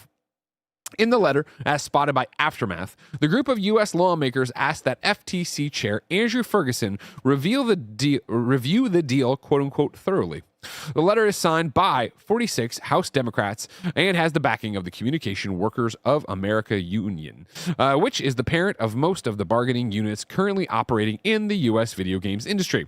In the letter, as spotted by Aftermath, the group of U.S. lawmakers asked that FTC Chair Andrew Ferguson review the deal, quote-unquote, thoroughly. The letter is signed by 46 House Democrats and has the backing of the Communication Workers of America Union, which is the parent of most of the bargaining units currently operating in the U.S. video games industry.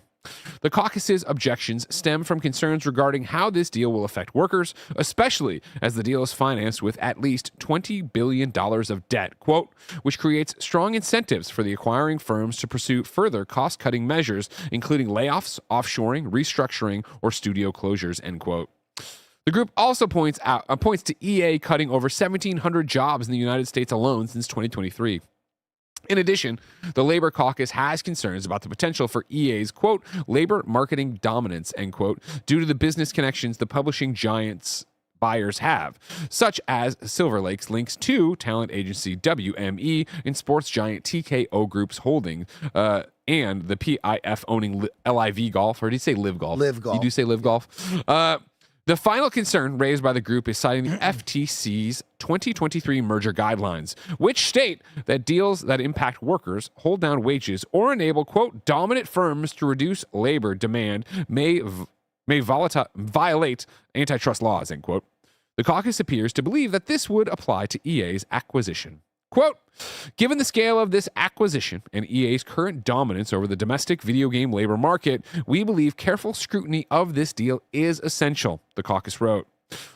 The caucus's objections stem from concerns regarding how this deal will affect workers, especially as the deal is financed with at least $20 billion of debt, quote, which creates strong incentives for the acquiring firms to pursue further cost-cutting measures, including layoffs, offshoring, restructuring, or studio closures, end quote. The group also points to EA cutting over 1,700 jobs in the United States alone since 2023. In addition, the Labor Caucus has concerns about the potential for EA's, quote, labor marketing dominance, end quote, due to the business connections the publishing giants buyers have, such as Silver Lake's links to talent agency WME and sports giant TKO Group's holding, and the PIF owning LIV Golf, or did you say Live Golf? Live Golf. You do say Live Golf? The final concern raised by the group is citing the FTC's 2023 merger guidelines, which state that deals that impact workers, hold down wages, or enable, quote, dominant firms to reduce labor demand may violate antitrust laws, end quote. The caucus appears to believe that this would apply to EA's acquisition. Quote, given the scale of this acquisition and EA's current dominance over the domestic video game labor market, we believe careful scrutiny of this deal is essential, the caucus wrote.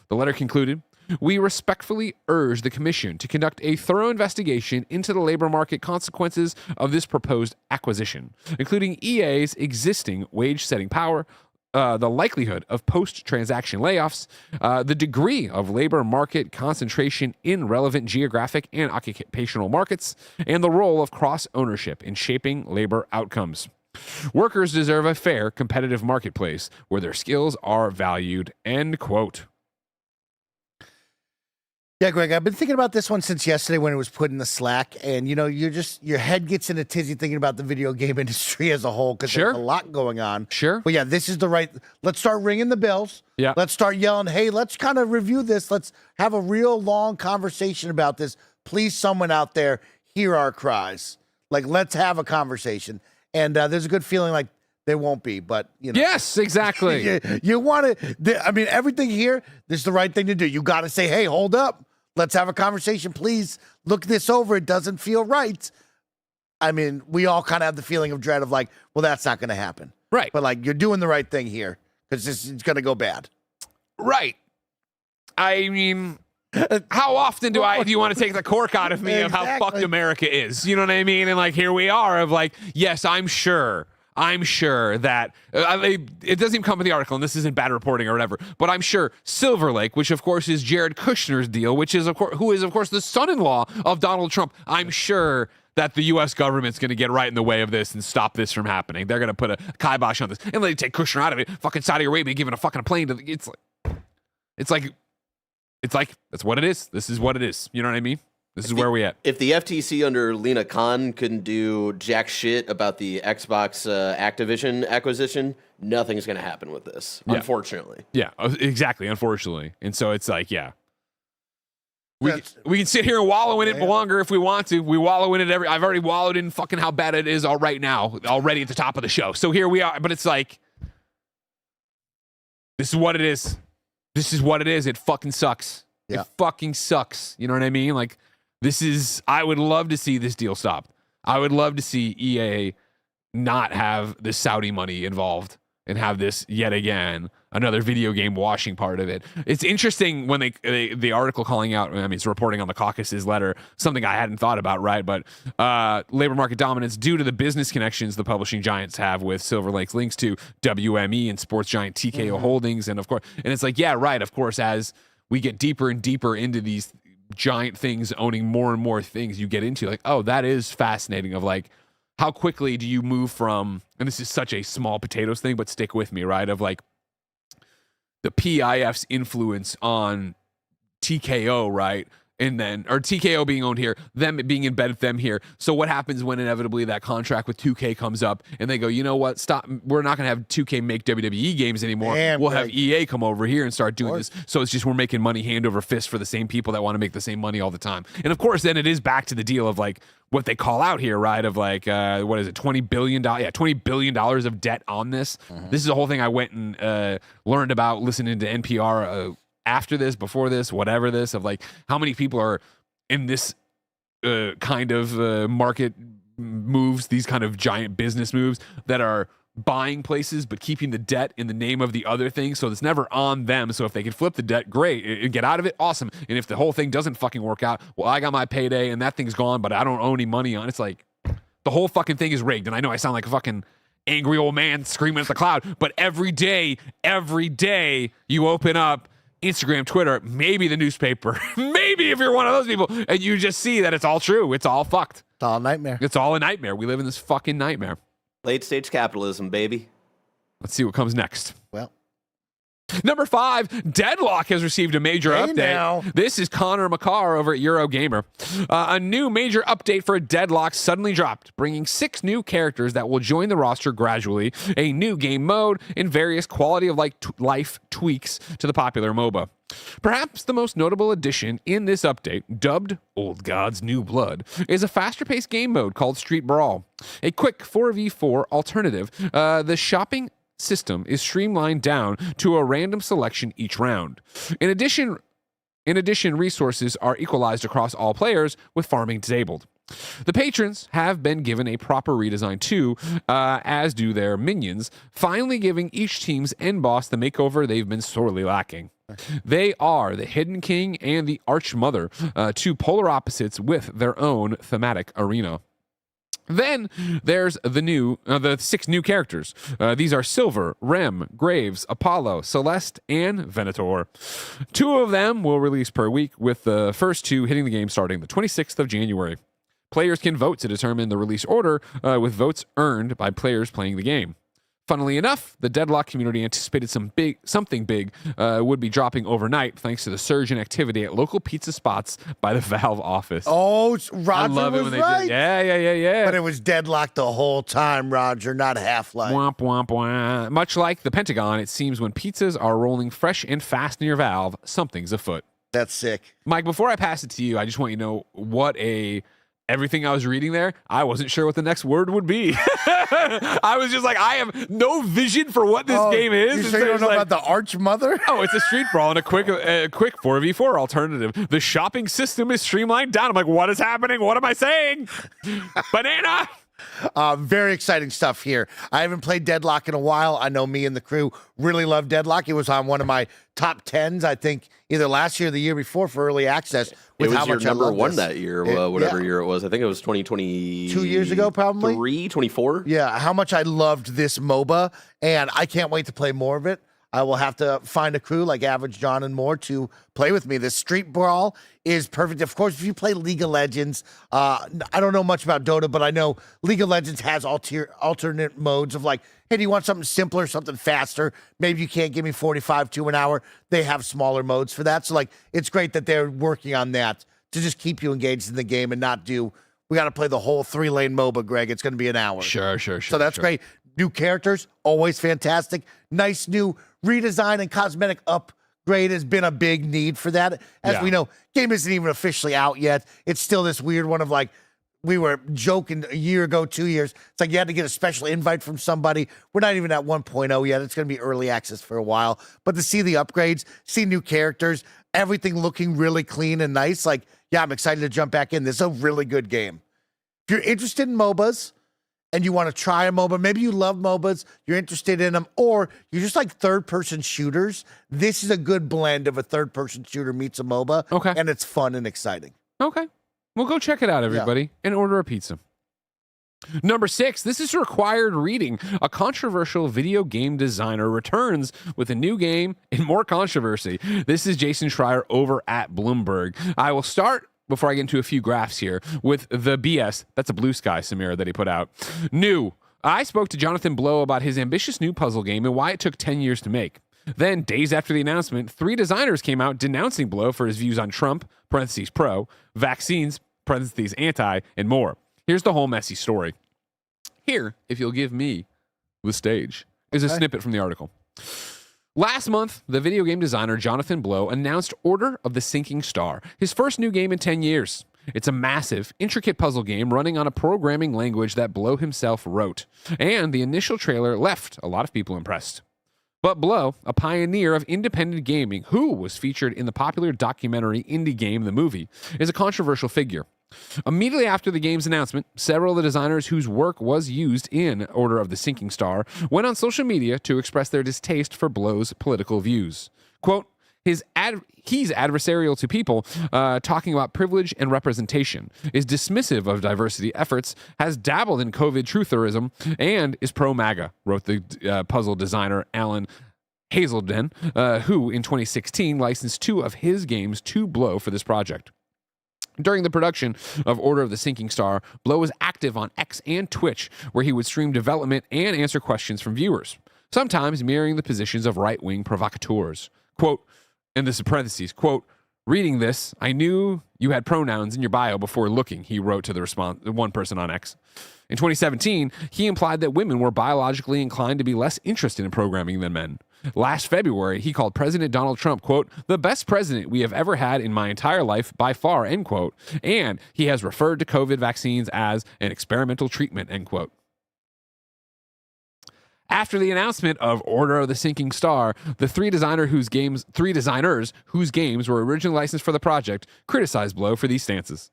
The letter concluded, we respectfully urge the commission to conduct a thorough investigation into the labor market consequences of this proposed acquisition, including EA's existing wage-setting power, the likelihood of post-transaction layoffs, the degree of labor market concentration in relevant geographic and occupational markets, and the role of cross-ownership in shaping labor outcomes. Workers deserve a fair, competitive marketplace where their skills are valued, end quote. Yeah, Greg, I've been thinking about this one since yesterday when it was put in the Slack, and your head gets in a tizzy thinking about the video game industry as a whole because there's a lot going on. Sure. But yeah, this is let's start ringing the bells. Yeah. Let's start yelling, hey, let's kind of review this. Let's have a real long conversation about this. Please, someone out there, hear our cries. Like, let's have a conversation. And there's a good feeling like there won't be, but Yes, exactly. you want to. I mean, everything here. This is the right thing to do. You got to say, "Hey, hold up. Let's have a conversation, please. Look this over. It doesn't feel right." I mean, we all kind of have the feeling of dread of like, well, that's not going to happen, Right. But like, you're doing the right thing here because this is going to go bad. Right. I mean, how often do you want to take the cork out of me of how fucked America is? You know what I mean? And like, here we are of like, yes, I'm sure that it doesn't even come in the article, and this isn't bad reporting or whatever, but I'm sure Silver Lake, which of course is Jared Kushner's deal, who is of course the son-in-law of Donald Trump, I'm sure that the U.S. government's going to get right in the way of this and stop this from happening. They're going to put a kibosh on this and let take Kushner out of it. Fucking Saudi Arabia giving a fucking plane to it's like that's what it is. This is what it is. You know what I mean? This is where we at. If the FTC under Lena Khan couldn't do jack shit about the Xbox Activision acquisition, nothing's going to happen with this, unfortunately. Yeah, exactly, unfortunately. And so it's like, yeah. We can sit here and wallow in it longer if we want to. We wallow in it I've already wallowed in fucking how bad it is already at the top of the show. So here we are, but it's like, this is what it is. This is what it is. It fucking sucks. Yeah. It fucking sucks. You know what I mean? Like, I would love to see this deal stopped. I would love to see EA not have the Saudi money involved and have this yet again, another video game washing part of it. It's interesting when the article calling out, I mean, it's reporting on the caucus's letter, something I hadn't thought about, right? But labor market dominance due to the business connections the publishing giants have with Silver Lake's links to WME and sports giant TKO Holdings. And of course, and it's like, yeah, right. Of course, as we get deeper and deeper into these giant things owning more and more things, you get into like, oh, that is fascinating of like, how quickly do you move from, and this is such a small potatoes thing, but stick with me, right? Of like the PIF's influence on TKO, right? And then, or TKO being owned here, them being embedded with them here. So what happens when inevitably that contract with 2K comes up and they go, you know what, stop, we're not going to have 2K make WWE games anymore. We'll have EA come over here and start doing this. So it's just, we're making money hand over fist for the same people that want to make the same money all the time. And of course, then it is back to the deal of like, what they call out here, right? Of like, what is it, $20 billion? Yeah, $20 billion of debt on this. This is a whole thing I went and learned about listening to NPR after this, before this, whatever this, of like how many people are in this kind of market moves, these kind of giant business moves that are buying places but keeping the debt in the name of the other thing, so it's never on them. So if they can flip the debt, great, and get out of it, awesome. And if the whole thing doesn't fucking work out, well, I got my payday and that thing's gone, but I don't owe any money on it. It's like the whole fucking thing is rigged. And I know I sound like a fucking angry old man screaming at the cloud, but every day you open up Instagram, Twitter, maybe the newspaper, maybe if you're one of those people, and you just see that it's all true. It's all fucked. It's all a nightmare. It's all a nightmare. We live in this fucking nightmare. Late stage capitalism, baby. Let's see what comes next. Well, Number 5, Deadlock has received a major update. Now. This is Connor McCarr over at Eurogamer. A new major update for Deadlock suddenly dropped, bringing 6 new characters that will join the roster gradually, a new game mode, and various quality of life tweaks to the popular MOBA. Perhaps the most notable addition in this update, dubbed Old God's New Blood, is a faster-paced game mode called Street Brawl. A quick 4v4 alternative, the shopping system is streamlined down to a random selection each round. In addition, resources are equalized across all players with farming disabled. The patrons have been given a proper redesign too, as do their minions, finally giving each team's end boss the makeover they've been sorely lacking. They are the Hidden King and the Archmother, 2 polar opposites with their own thematic arena. Then there's the 6 new characters. These are Silver, Rem, Graves, Apollo, Celeste, and Venator. 2 of them will release per week, with the first 2 hitting the game starting the 26th of January. Players can vote to determine the release order, with votes earned by players playing the game. Funnily enough, the Deadlock community anticipated something big would be dropping overnight thanks to the surge in activity at local pizza spots by the Valve office. Oh, Roger I love it was when they right. did. Yeah. But it was Deadlock the whole time, Roger, not Half-Life. Womp, womp, womp. Much like the Pentagon, it seems when pizzas are rolling fresh and fast near Valve, something's afoot. That's sick. Mike, before I pass it to you, I just want you to know everything I was reading there, I wasn't sure what the next word would be. I was just like, I have no vision for what this game is. You sure you don't know about the Arch Mother? Oh, it's a street brawl and a quick 4v4 alternative. The shopping system is streamlined down. I'm like, what is happening? What am I saying? Banana! Very exciting stuff here. I haven't played Deadlock in a while. I know me and the crew really love Deadlock. It was on one of my top 10s, I think, either last year or the year before for early access. With it was how your much number I love one this. that year, whatever year it was. I think it was 2020. 2 years ago, probably? 24? Yeah, how much I loved this MOBA, and I can't wait to play more of it. I will have to find a crew like Average John and more to play with me. This Street Brawl is perfect. Of course, if you play League of Legends, I don't know much about Dota, but I know League of Legends has alternate modes of like, hey, do you want something simpler, something faster? Maybe you can't give me 45 to an hour. They have smaller modes for that. So, like, it's great that they're working on that to just keep you engaged in the game and not do, we got to play the whole 3-lane MOBA, Greg. It's going to be an hour. Sure. So that's great. New characters, always fantastic. Nice new redesign and cosmetic upgrade has been a big need for that. As we know, game isn't even officially out yet. It's still this weird one of like, we were joking a year ago, 2 years. It's like you had to get a special invite from somebody. We're not even at 1.0 yet. It's going to be early access for a while. But to see the upgrades, see new characters, everything looking really clean and nice, like, yeah, I'm excited to jump back in. This is a really good game. If you're interested in MOBAs, and you want to try a MOBA, maybe you love MOBAs, you're interested in them, or you just like third-person shooters, this is a good blend of a third-person shooter meets a MOBA, Okay. and it's fun and exciting. Okay. Well, go check it out, everybody, and order a pizza. Number 6, this is required reading. A controversial video game designer returns with a new game and more controversy. This is Jason Schreier over at Bloomberg. I will start, before I get into a few graphs here, with the BS. That's a blue sky, Samira, that he put out. New. I spoke to Jonathan Blow about his ambitious new puzzle game and why it took 10 years to make. Then, days after the announcement, 3 designers came out denouncing Blow for his views on Trump, parentheses pro, vaccines, parentheses anti, and more. Here's the whole messy story. Here, if you'll give me the stage, is a snippet from the article. Last month, the video game designer Jonathan Blow announced Order of the Sinking Star, his first new game in 10 years. It's a massive, intricate puzzle game running on a programming language that Blow himself wrote, and the initial trailer left a lot of people impressed. But Blow, a pioneer of independent gaming who was featured in the popular documentary Indie Game the Movie, is a controversial figure. Immediately after the game's announcement, several of the designers whose work was used in Order of the Sinking Star went on social media to express their distaste for Blow's political views. Quote, he's adversarial to people, talking about privilege and representation, is dismissive of diversity efforts, has dabbled in COVID trutherism, and is pro-MAGA, wrote the puzzle designer Alan Hazelden, who in 2016 licensed 2 of his games to Blow for this project. During the production of Order of the Sinking Star, Blow was active on X and Twitch, where he would stream development and answer questions from viewers, sometimes mirroring the positions of right-wing provocateurs. Quote, and this is parentheses, quote, reading this, I knew you had pronouns in your bio before looking, he wrote to the one person on X. In 2017, he implied that women were biologically inclined to be less interested in programming than men. Last February, he called President Donald Trump, quote, the best president we have ever had in my entire life by far, end quote. And he has referred to COVID vaccines as an experimental treatment, end quote. After the announcement of Order of the Sinking Star, the 3 designers whose games were originally licensed for the project criticized Blow for these stances.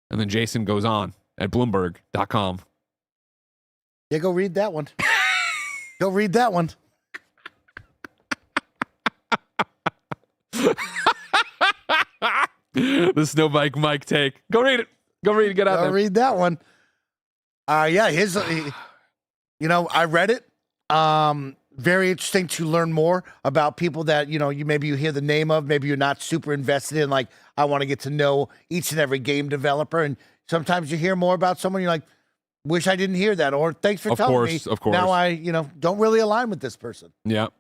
And then Jason goes on at Bloomberg.com. Yeah, go read that one. Go read that one. The Snowbike Mike take. Go read it. Go read it. Get out there. Read that one. Yeah, I read it. Very interesting to learn more about people that, maybe you hear the name of, maybe you're not super invested in, like, I want to get to know each and every game developer. And sometimes you hear more about someone, you're like, Wish I didn't hear that, or thanks for telling me. Of course. Now I, don't really align with this person. Yep.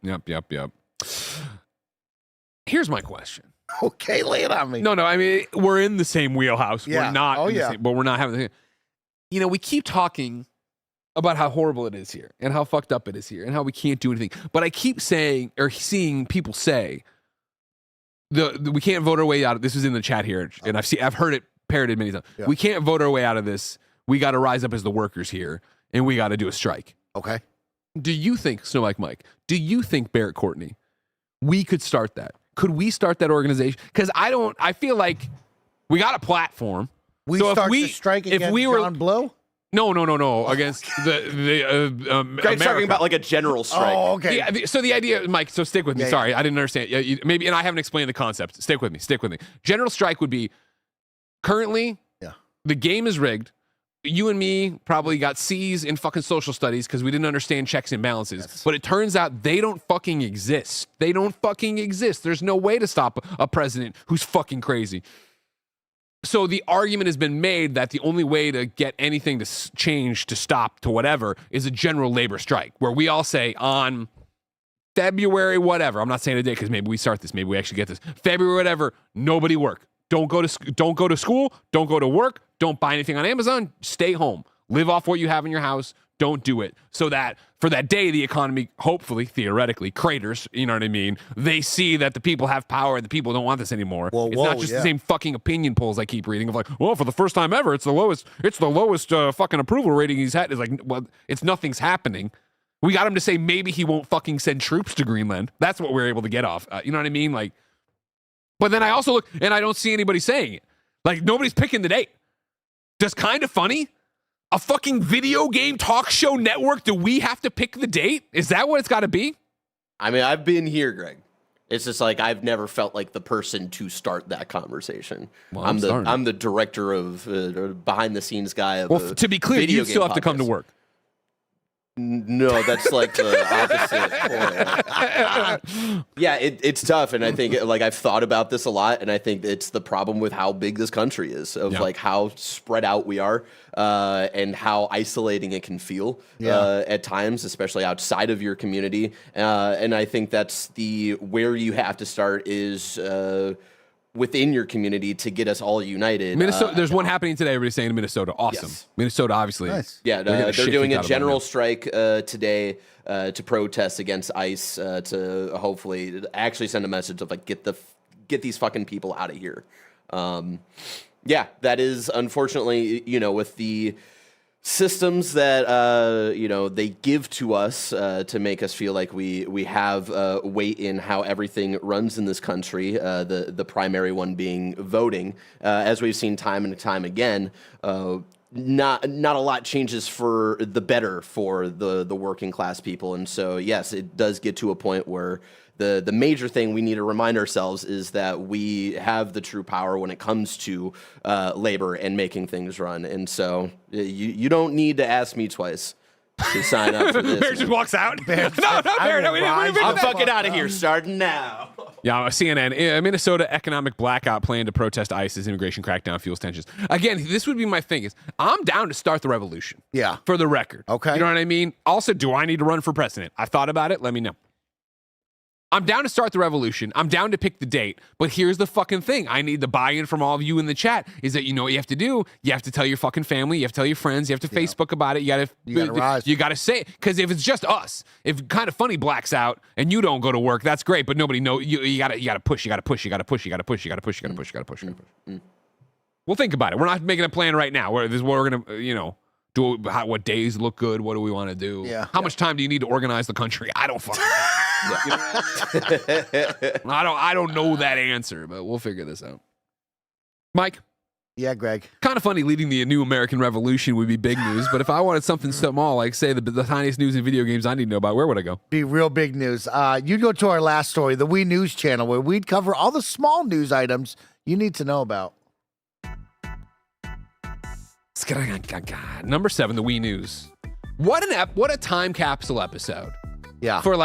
Here's my question. Okay, lay it on me. No, I mean, we're in the same wheelhouse. Yeah. We're not in the same, but we're not having the we keep talking about how horrible it is here and how fucked up it is here and how we can't do anything. But I keep saying or seeing people say we can't vote our way out of this. Is in the chat here, and I've heard it parroted many times. Yeah. We can't vote our way out of this. We got to rise up as the workers here, and we got to do a strike. Okay. Do you think, Snow Like Mike, do you think, Barrett Courtney, we could start that? Could we start that organization? Because I feel like we got a platform. We start the strike against John Blow? No. Against the Greg's talking about like a general strike. Oh, okay. Yeah, so the idea, Mike, so stick with me. Sorry, I didn't understand. Maybe, and I haven't explained the concept. Stick with me. General strike would be currently, the game is rigged. You and me probably got C's in fucking social studies because we didn't understand checks and balances. Yes. But it turns out they don't fucking exist. There's no way to stop a president who's fucking crazy. So the argument has been made that the only way to get anything to change, to stop, to whatever, is a general labor strike, where we all say on February whatever, I'm not saying a day because maybe we start this, maybe we actually get this, February whatever, nobody work. Don't go to school, don't go to work, don't buy anything on Amazon, stay home. Live off what you have in your house, don't do it. So that for that day, the economy, hopefully, theoretically, craters, you know what I mean? They see that the people have power and the people don't want this anymore. It's not just the same fucking opinion polls I keep reading of like, well, for the first time ever, it's the lowest fucking approval rating he's had. It's like, well, nothing's happening. We got him to say maybe he won't fucking send troops to Greenland. That's what we're able to get off. You know what I mean? Like, but then I also look and I don't see anybody saying it. Like, nobody's picking the date. Just Kind of Funny? A fucking video game talk show network? Do we have to pick the date? Is that what it's got to be? I mean, I've been here, Greg. It's just like I've never felt like the person to start that conversation. Well, I'm the director of behind the scenes guy of. Well, to be clear, you still have to come to work. No, that's like the opposite. Yeah, it's tough, and I think like I've thought about this a lot, and I think it's the problem with how big this country is, of like how spread out we are, and how isolating it can feel at times, especially outside of your community. And I think that's where you have to start is. Within your community to get us all united. Minnesota, there's one happening today. Everybody's saying Minnesota. Awesome. Yes. Minnesota, obviously. Nice. Yeah, they're doing a general strike today to protest against ICE to hopefully actually send a message of like get these fucking people out of here. Yeah, that is unfortunately, with the systems that they give to us to make us feel like we have weight in how everything runs in this country. The primary one being voting, as we've seen time and time again. Not a lot changes for the better for the working class people, and so yes, it does get to a point where. The major thing we need to remind ourselves is that we have the true power when it comes to labor and making things run. And so you don't need to ask me twice to sign up for this. Bear just walks out. Bear, Bear. No, I'm fucking out of here starting now. Yeah, CNN, Minnesota economic blackout plan to protest ICE's immigration crackdown fuels tensions. Again, this would be my thing is I'm down to start the revolution. Yeah. For the record. Okay. You know what I mean? Also, do I need to run for president? I've thought about it. Let me know. I'm down to start the revolution. I'm down to pick the date. But here's the fucking thing. I need the buy-in from all of you in the chat is that you know what you have to do? You have to tell your fucking family. You have to tell your friends. You have to Facebook about it. You got to say it. Because if it's just us, if Kind of Funny blacks out and you don't go to work, that's great. But nobody knows. You got to push. We'll think about it. We're not making a plan right now. This is what we're going to, do what days look good. What do we want to do? Yeah. How much time do you need to organize the country? I don't fucking know. I don't know that answer, but we'll figure this out. Mike? Yeah, Greg. Kind of funny leading the new American Revolution would be big news, but if I wanted something small, like say the tiniest news in video games I need to know about, where would I go? Be real big news. You'd go to our last story, the We News channel, where we'd cover all the small news items you need to know about. Number 7, the Wii News. What a time capsule episode. Yeah. For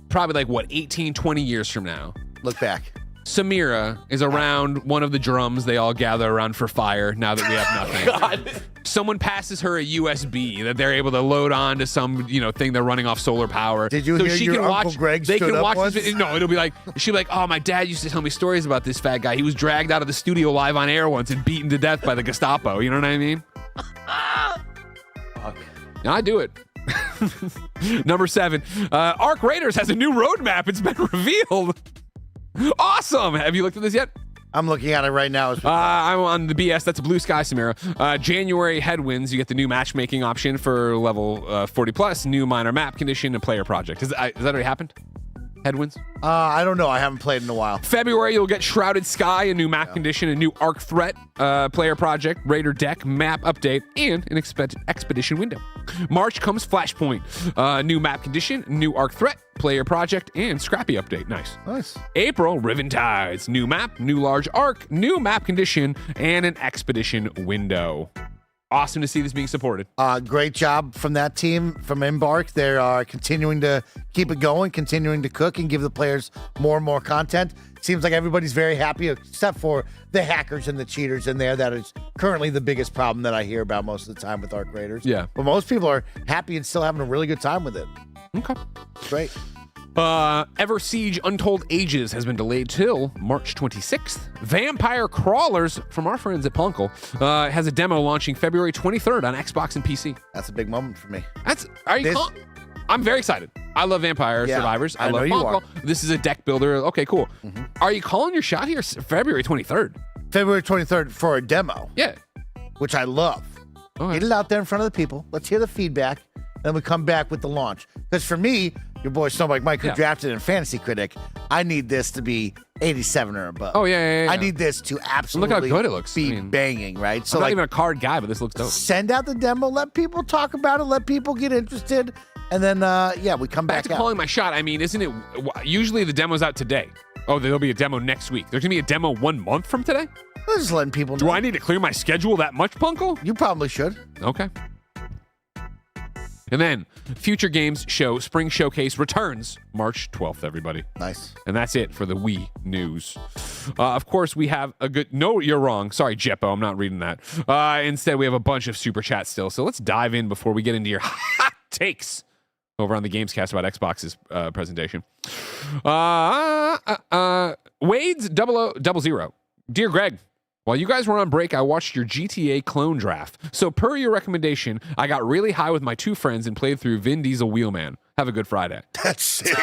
probably 18, 20 years from now. Look back. Samira is around one of the drums they all gather around for fire now that we have nothing. God. Someone passes her a USB that they're able to load on to some, thing they're running off solar power. Did you hear your Uncle Greg They stood can up watch once? this. No, it'll be like, she'll be like, oh, my dad used to tell me stories about this fat guy. He was dragged out of the studio live on air once and beaten to death by the Gestapo. You know what I mean? I do it. Number 7, Arc Raiders has a new roadmap. It's been revealed. Awesome. Have you looked at this yet? I'm looking at it right now. I'm on the BS. That's a blue sky, Samira. January headwinds. You get the new matchmaking option for level 40 plus, new minor map condition, and player project. Has that already happened? Headwinds? I don't know. I haven't played in a while. February, you'll get Shrouded Sky, a new map condition, a new Arc Threat player project, Raider deck, map update, and an expedition window. March comes Flashpoint, new map condition, new Arc Threat, player project, and Scrappy update. Nice. April, Riven Tides, new map, new large arc, new map condition, and an expedition window. Awesome to see this being supported. Great job from that team from Embark. They are continuing to keep it going, continuing to cook and give the players more and more content. Seems like everybody's very happy, except for the hackers and the cheaters in there. That is currently the biggest problem that I hear about most of the time with Arc Raiders. Yeah. But most people are happy and still having a really good time with it. Okay. Great. Ever Siege Untold Ages has been delayed till March 26th. Vampire Crawlers from our friends at Punkle has a demo launching February 23rd on Xbox and PC. That's a big moment for me. I'm very excited. I love Vampire Survivors. I love Punkle. This is a deck builder. Okay, cool. Mm-hmm. Are you calling your shot here? February 23rd. February 23rd for a demo. Yeah. Which I love. Okay. Get it out there in front of the people. Let's hear the feedback. Then we come back with the launch. Because for me, your boy Snowbike Mike, who drafted in Fantasy Critic, I need this to be 87 or above. Oh, yeah. I need this to absolutely look how good it looks. be banging, right? So I'm not even a card guy, but this looks dope. Send out the demo. Let people talk about it. Let people get interested. And then, we come back to calling my shot. I mean, isn't it usually the demo's out today? Oh, there'll be a demo next week. There's going to be a demo 1 month from today? I'm just letting people know. Do I need to clear my schedule that much, Punkle? You probably should. Okay. And then, Future Games Show Spring Showcase returns March 12th, everybody. Nice. And that's it for the Wii news. Of course, we have a good... No, you're wrong. Sorry, Jeppo. I'm not reading that. Instead, we have a bunch of Super Chats still. So let's dive in before we get into your hot takes over on the Gamescast about Xbox's presentation. Wade's 0000. Dear Greg, while you guys were on break, I watched your GTA clone draft. So per your recommendation, I got really high with my 2 friends and played through Vin Diesel Wheelman. Have a good Friday. That's sick.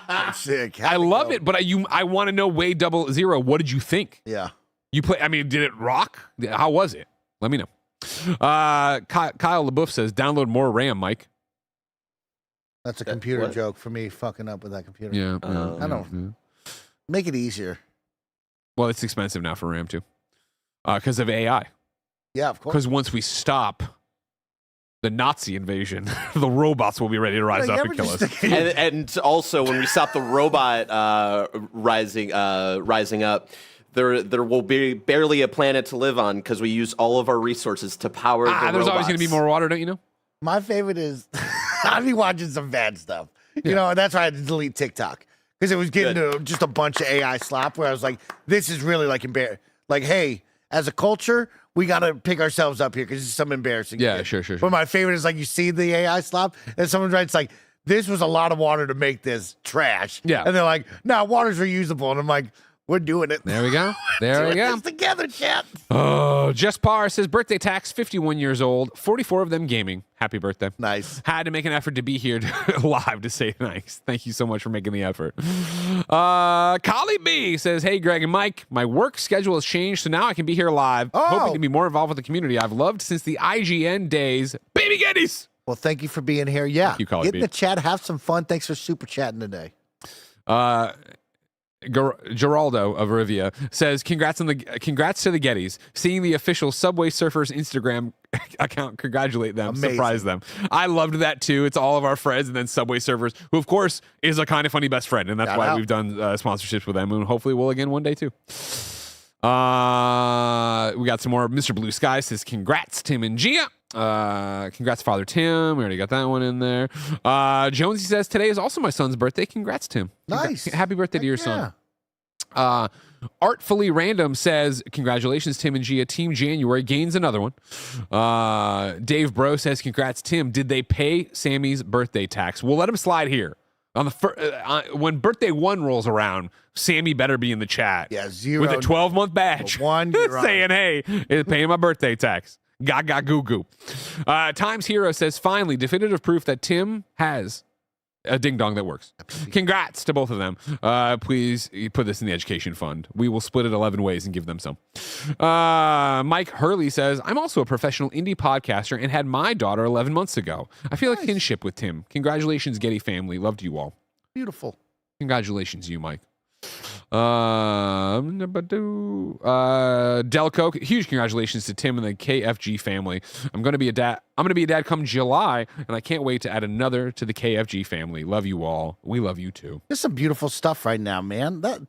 That's sick. I love it, but I want to know Wade 00. What did you think? Yeah. You play? I mean, did it rock? How was it? Let me know. Kyle LaBeouf says, download more RAM, Mike. That's a computer joke for me fucking up with that computer. Yeah. I don't. Make it easier. Well, it's expensive now for RAM too. Because of AI. Yeah, of course. Because once we stop the Nazi invasion, the robots will be ready to rise up and kill us. And also, when we stop the robot rising up, there will be barely a planet to live on because we use all of our resources to power the robots. There's always going to be more water, don't you know? My favorite is I'd be watching some bad stuff. You know, and that's why I had to delete TikTok. Because it was getting to just a bunch of AI slop where I was like, this is really like embarrassing. Like, hey, as a culture, we got to pick ourselves up here because it's some embarrassing shit. Sure. But my favorite is like you see the AI slop and someone writes like, this was a lot of water to make this trash. Yeah. And they're like, no, water's reusable. And I'm like, we're doing it. There we go. There we go. This together, chat. Oh, Just Par says birthday tax, 51 years old, 44 of them gaming. Happy birthday. Nice. Had to make an effort to be here live to say thanks. Thank you so much for making the effort. Collie B says, hey, Greg and Mike, my work schedule has changed, so now I can be here live. Hoping to be more involved with the community I've loved since the IGN days. Baby Gettys! Well, thank you for being here. Yeah. Thank you, Collie Get B. in the chat. Have some fun. Thanks for super chatting today. Geraldo of Rivia says, congrats to the Gettys. Seeing the official Subway Surfers Instagram account congratulate them, Amazing. surprise them. I loved that too. It's all of our friends and then Subway Surfers, who of course is a kind of funny best friend, and that's why we've done sponsorships with them, and hopefully we'll again one day too. We got some more. Mr. Blue Sky says, congrats, Tim and Gia. Congrats, Father Tim. We already got that one in there. Jonesy says, today is also my son's birthday. Congrats, Tim. Nice. Happy birthday to your son. Artfully Random says, congratulations, Tim and Gia. Team January gains another one. Dave Bro says, congrats, Tim. Did they pay Sammy's birthday tax? We'll let him slide here. On the when birthday 1 rolls around, Sammy better be in the chat. Yeah, 0. With a 12-month badge. 1 saying, hey, it's paying my birthday tax. Gaga goo goo. Times Hero says, finally, definitive proof that Tim has a ding dong that works. Congrats to both of them. Please put this in the education fund. We will split it 11 ways and give them some. Mike Hurley says, I'm also a professional indie podcaster and had my daughter 11 months ago. I feel like kinship with Tim. Congratulations, Getty family. Loved you all. Beautiful. Congratulations, you, Mike. Delco, huge congratulations to Tim and the KFG family. I'm gonna be a dad come July, and I can't wait to add another to the KFG family. Love you all. We love you too. There's some beautiful stuff right now, man. That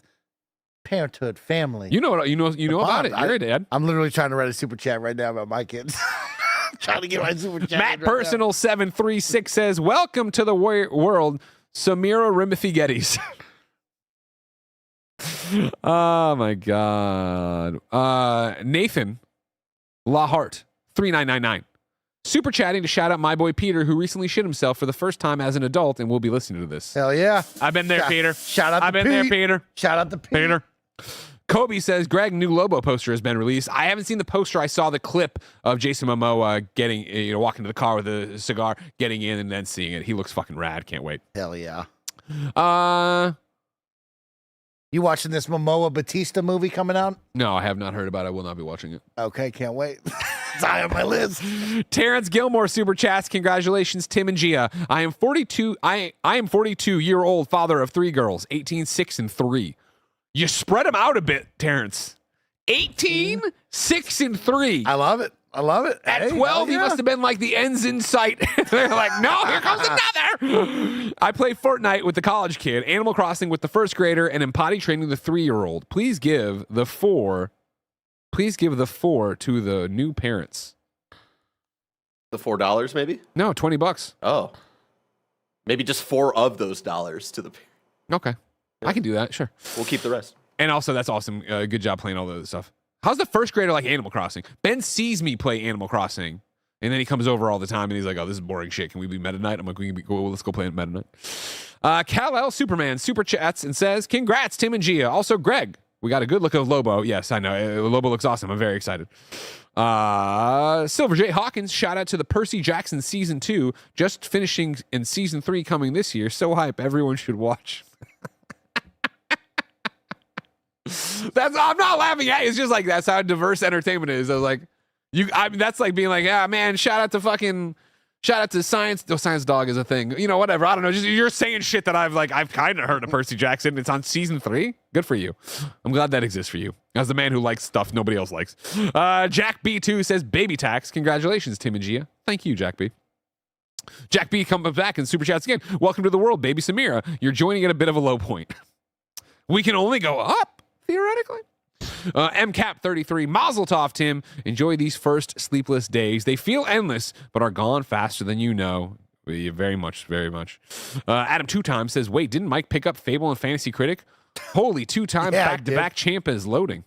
parenthood, family. You know about it. You're a dad. I'm literally trying to write a super chat right now about my kids. Trying to get my super chat. Matt Personal 736 says, welcome to the world, Samira Rimothy Gettys. Oh my God. Nathan Lahart 3999 super chatting to shout out my boy Peter, who recently shit himself for the first time as an adult and will be listening to this. Hell yeah. I've been there, Peter. Shout out to I've been there, Peter. Shout out to Peter. Kobe says, Greg, new Lobo poster has been released. I haven't seen the poster. I saw the clip of Jason Momoa getting, walking to the car with a cigar, getting in, and then seeing it. He looks fucking rad. Can't wait. Hell yeah. You watching this Momoa Batista movie coming out? No, I have not heard about it. I will not be watching it. Okay, can't wait. It's high on my list. Terrence Gilmore super chats. Congratulations, Tim and Gia. I am 42. I am 42-year-old father of 3 girls, 18, 6, and 3. You spread them out a bit, Terrence. 18, 6, and 3. I love it. I love it. At 12, he must have been like the ends in sight. They're like, no, here comes another. I play Fortnite with the college kid, Animal Crossing with the first grader, and am potty training the 3-year-old. Please give the 4 to the new parents. The $4 maybe? No, $20. Oh. Maybe just 4 of those dollars to the parents. Okay. Yeah. I can do that, sure. We'll keep the rest. And also, that's awesome. Good job playing all the other stuff. How's the first grader like Animal Crossing? Ben sees me play Animal Crossing, and then he comes over all the time, and he's like, oh, this is boring shit. Can we be Meta Knight? I'm like, let's go play Meta Knight. Kal-El Superman super chats and says, congrats, Tim and Gia. Also, Greg, we got a good look of Lobo. Yes, I know. Lobo looks awesome. I'm very excited. Silver J. Hawkins, shout out to the Percy Jackson Season 2, just finishing in Season 3 coming this year. So hype. Everyone should watch. I'm not laughing at it. It's just like that's how diverse entertainment is. I was like, that's like being like, yeah, man, shout out to Science. No, Science Dog is a thing. Whatever. I don't know. Just you're saying shit that I've kind of heard of Percy Jackson. It's on Season 3. Good for you. I'm glad that exists for you. As the man who likes stuff nobody else likes. Jack B2 says baby tax. Congratulations, Tim and Gia. Thank you, Jack B. Jack B comes back and super chats again. Welcome to the world, baby Samira. You're joining at a bit of a low point. We can only go up. Theoretically. MCAP33, Mazel Tov, Tim. Enjoy these first sleepless days. They feel endless, but are gone faster than you know. Very much, very much. Adam 2 times says, wait, didn't Mike pick up Fable and Fantasy Critic? Holy 2 times back-to-back Champa is loading.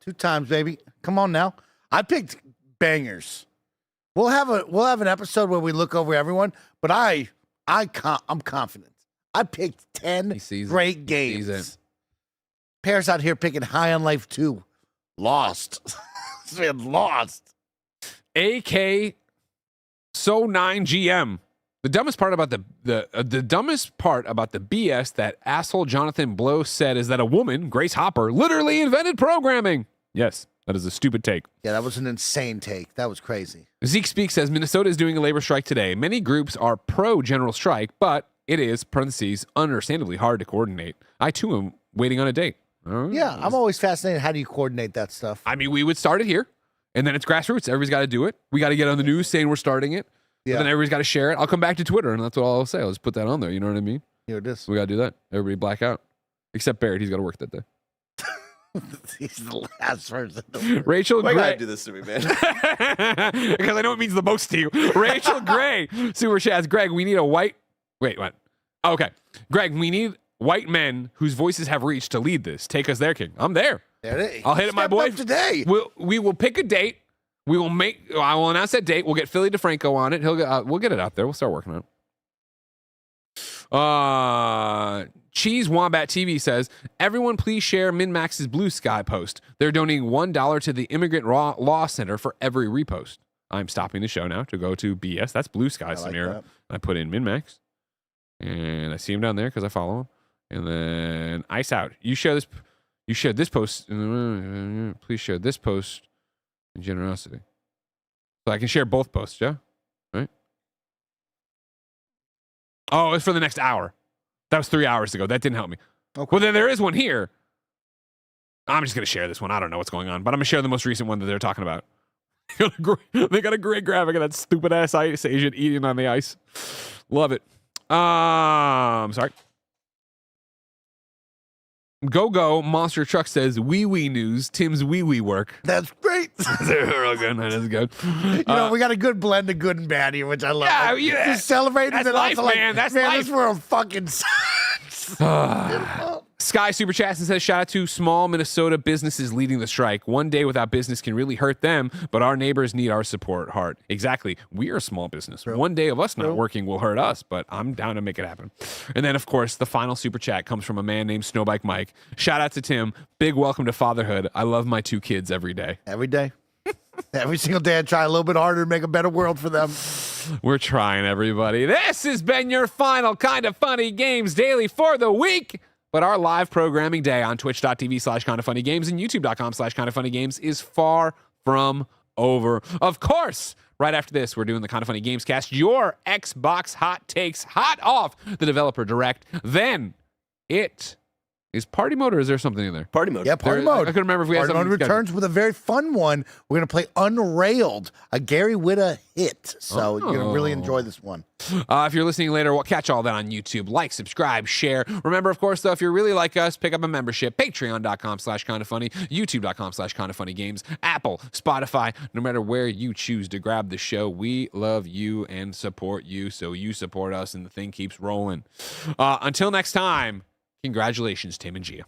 2 times, baby. Come on now. I picked bangers. We'll have an episode where we look over everyone, but I'm confident. I picked 10 great games. Paris out here picking High on Life 2. Lost. Lost. AK So 9 GM. The dumbest part about the dumbest part about the BS that asshole Jonathan Blow said is that a woman, Grace Hopper, literally invented programming. Yes, that is a stupid take. Yeah, that was an insane take. That was crazy. Zeke Speaks says Minnesota is doing a labor strike today. Many groups are pro general strike, but it is, parentheses, understandably hard to coordinate. I too am waiting on a date. Yeah, I'm always fascinated. How do you coordinate that stuff? I mean, we would start it here, and then it's grassroots. Everybody's got to do it. We got to get on the news saying we're starting it. Yeah. And then everybody's got to share it. I'll come back to Twitter, and that's what I'll say. I'll just put that on there. You know what I mean? Here it is. We got to do that. Everybody black out. Except Barrett. He's got to work that day. He's the last person. Rachel Gray. Why gotta do this to me, man? Because I know it means the most to you. Rachel Gray. Super chats. Greg, we need a white... Wait, what? Okay. Greg, we need white men whose voices have reached to lead this. Take us there, King. I'm there. I'll hit it, my boy. Today. We will pick a date. I will announce that date. We'll get Philly DeFranco on it. We'll get it out there. We'll start working on it. Cheese Wombat TV says, everyone please share MinMax's Blue Sky post. They're donating $1 to the Immigrant Law Center for every repost. I'm stopping the show now to go to BS. That's Blue Sky, Samira. I put in MinMax. And I see him down there because I follow him. And then Ice Out. You shared this post. Please share this post in generosity. So I can share both posts, yeah? Right? Oh, it's for the next hour. That was 3 hours ago. That didn't help me. Okay. Well, then there is one here. I'm just going to share this one. I don't know what's going on, but I'm going to share the most recent one that they're talking about. They got a great graphic of that stupid ass ice agent eating on the ice. Love it. Sorry. Go Monster Truck says wee news. Tim's wee work. That's great. Real good. That is good. We got a good blend of good and bad here, which I love. Yeah, like, yeah. Just celebrating. That's and life, also man. That's man, life. This world fucking sucks. Sky Super Chats and says, shout out to small Minnesota businesses leading the strike. One day without business can really hurt them, but our neighbors need our support hard. Exactly. We are a small business. True. One day of us not working will hurt us, but I'm down to make it happen. And then, of course, the final Super Chat comes from a man named Snowbike Mike. Shout out to Tim. Big welcome to fatherhood. I love my 2 kids every day. Every day. Every single day I try a little bit harder to make a better world for them. We're trying, everybody. This has been your final Kind of Funny Games Daily for the week. But our live programming day on twitch.tv/kindoffunnygames and youtube.com/kindoffunnygames is far from over. Of course, right after this, we're doing the Kind of Funny Games cast, your Xbox hot takes, hot off the developer direct. Then it is party mode, or is there something in there? Party mode. Yeah, party mode. I couldn't remember if we had party something. Mode returns with a very fun one. We're going to play Unrailed, a Gary Whitta hit. So you're going to really enjoy this one. If you're listening later, we'll catch all that on YouTube. Like, subscribe, share. Remember, of course, though, if you're really like us, pick up a membership. Patreon.com/kindoffunny, YouTube.com/kindoffunnygames, Apple, Spotify. No matter where you choose to grab the show, we love you and support you, so you support us and the thing keeps rolling. Until next time, congratulations, Tim and Gia.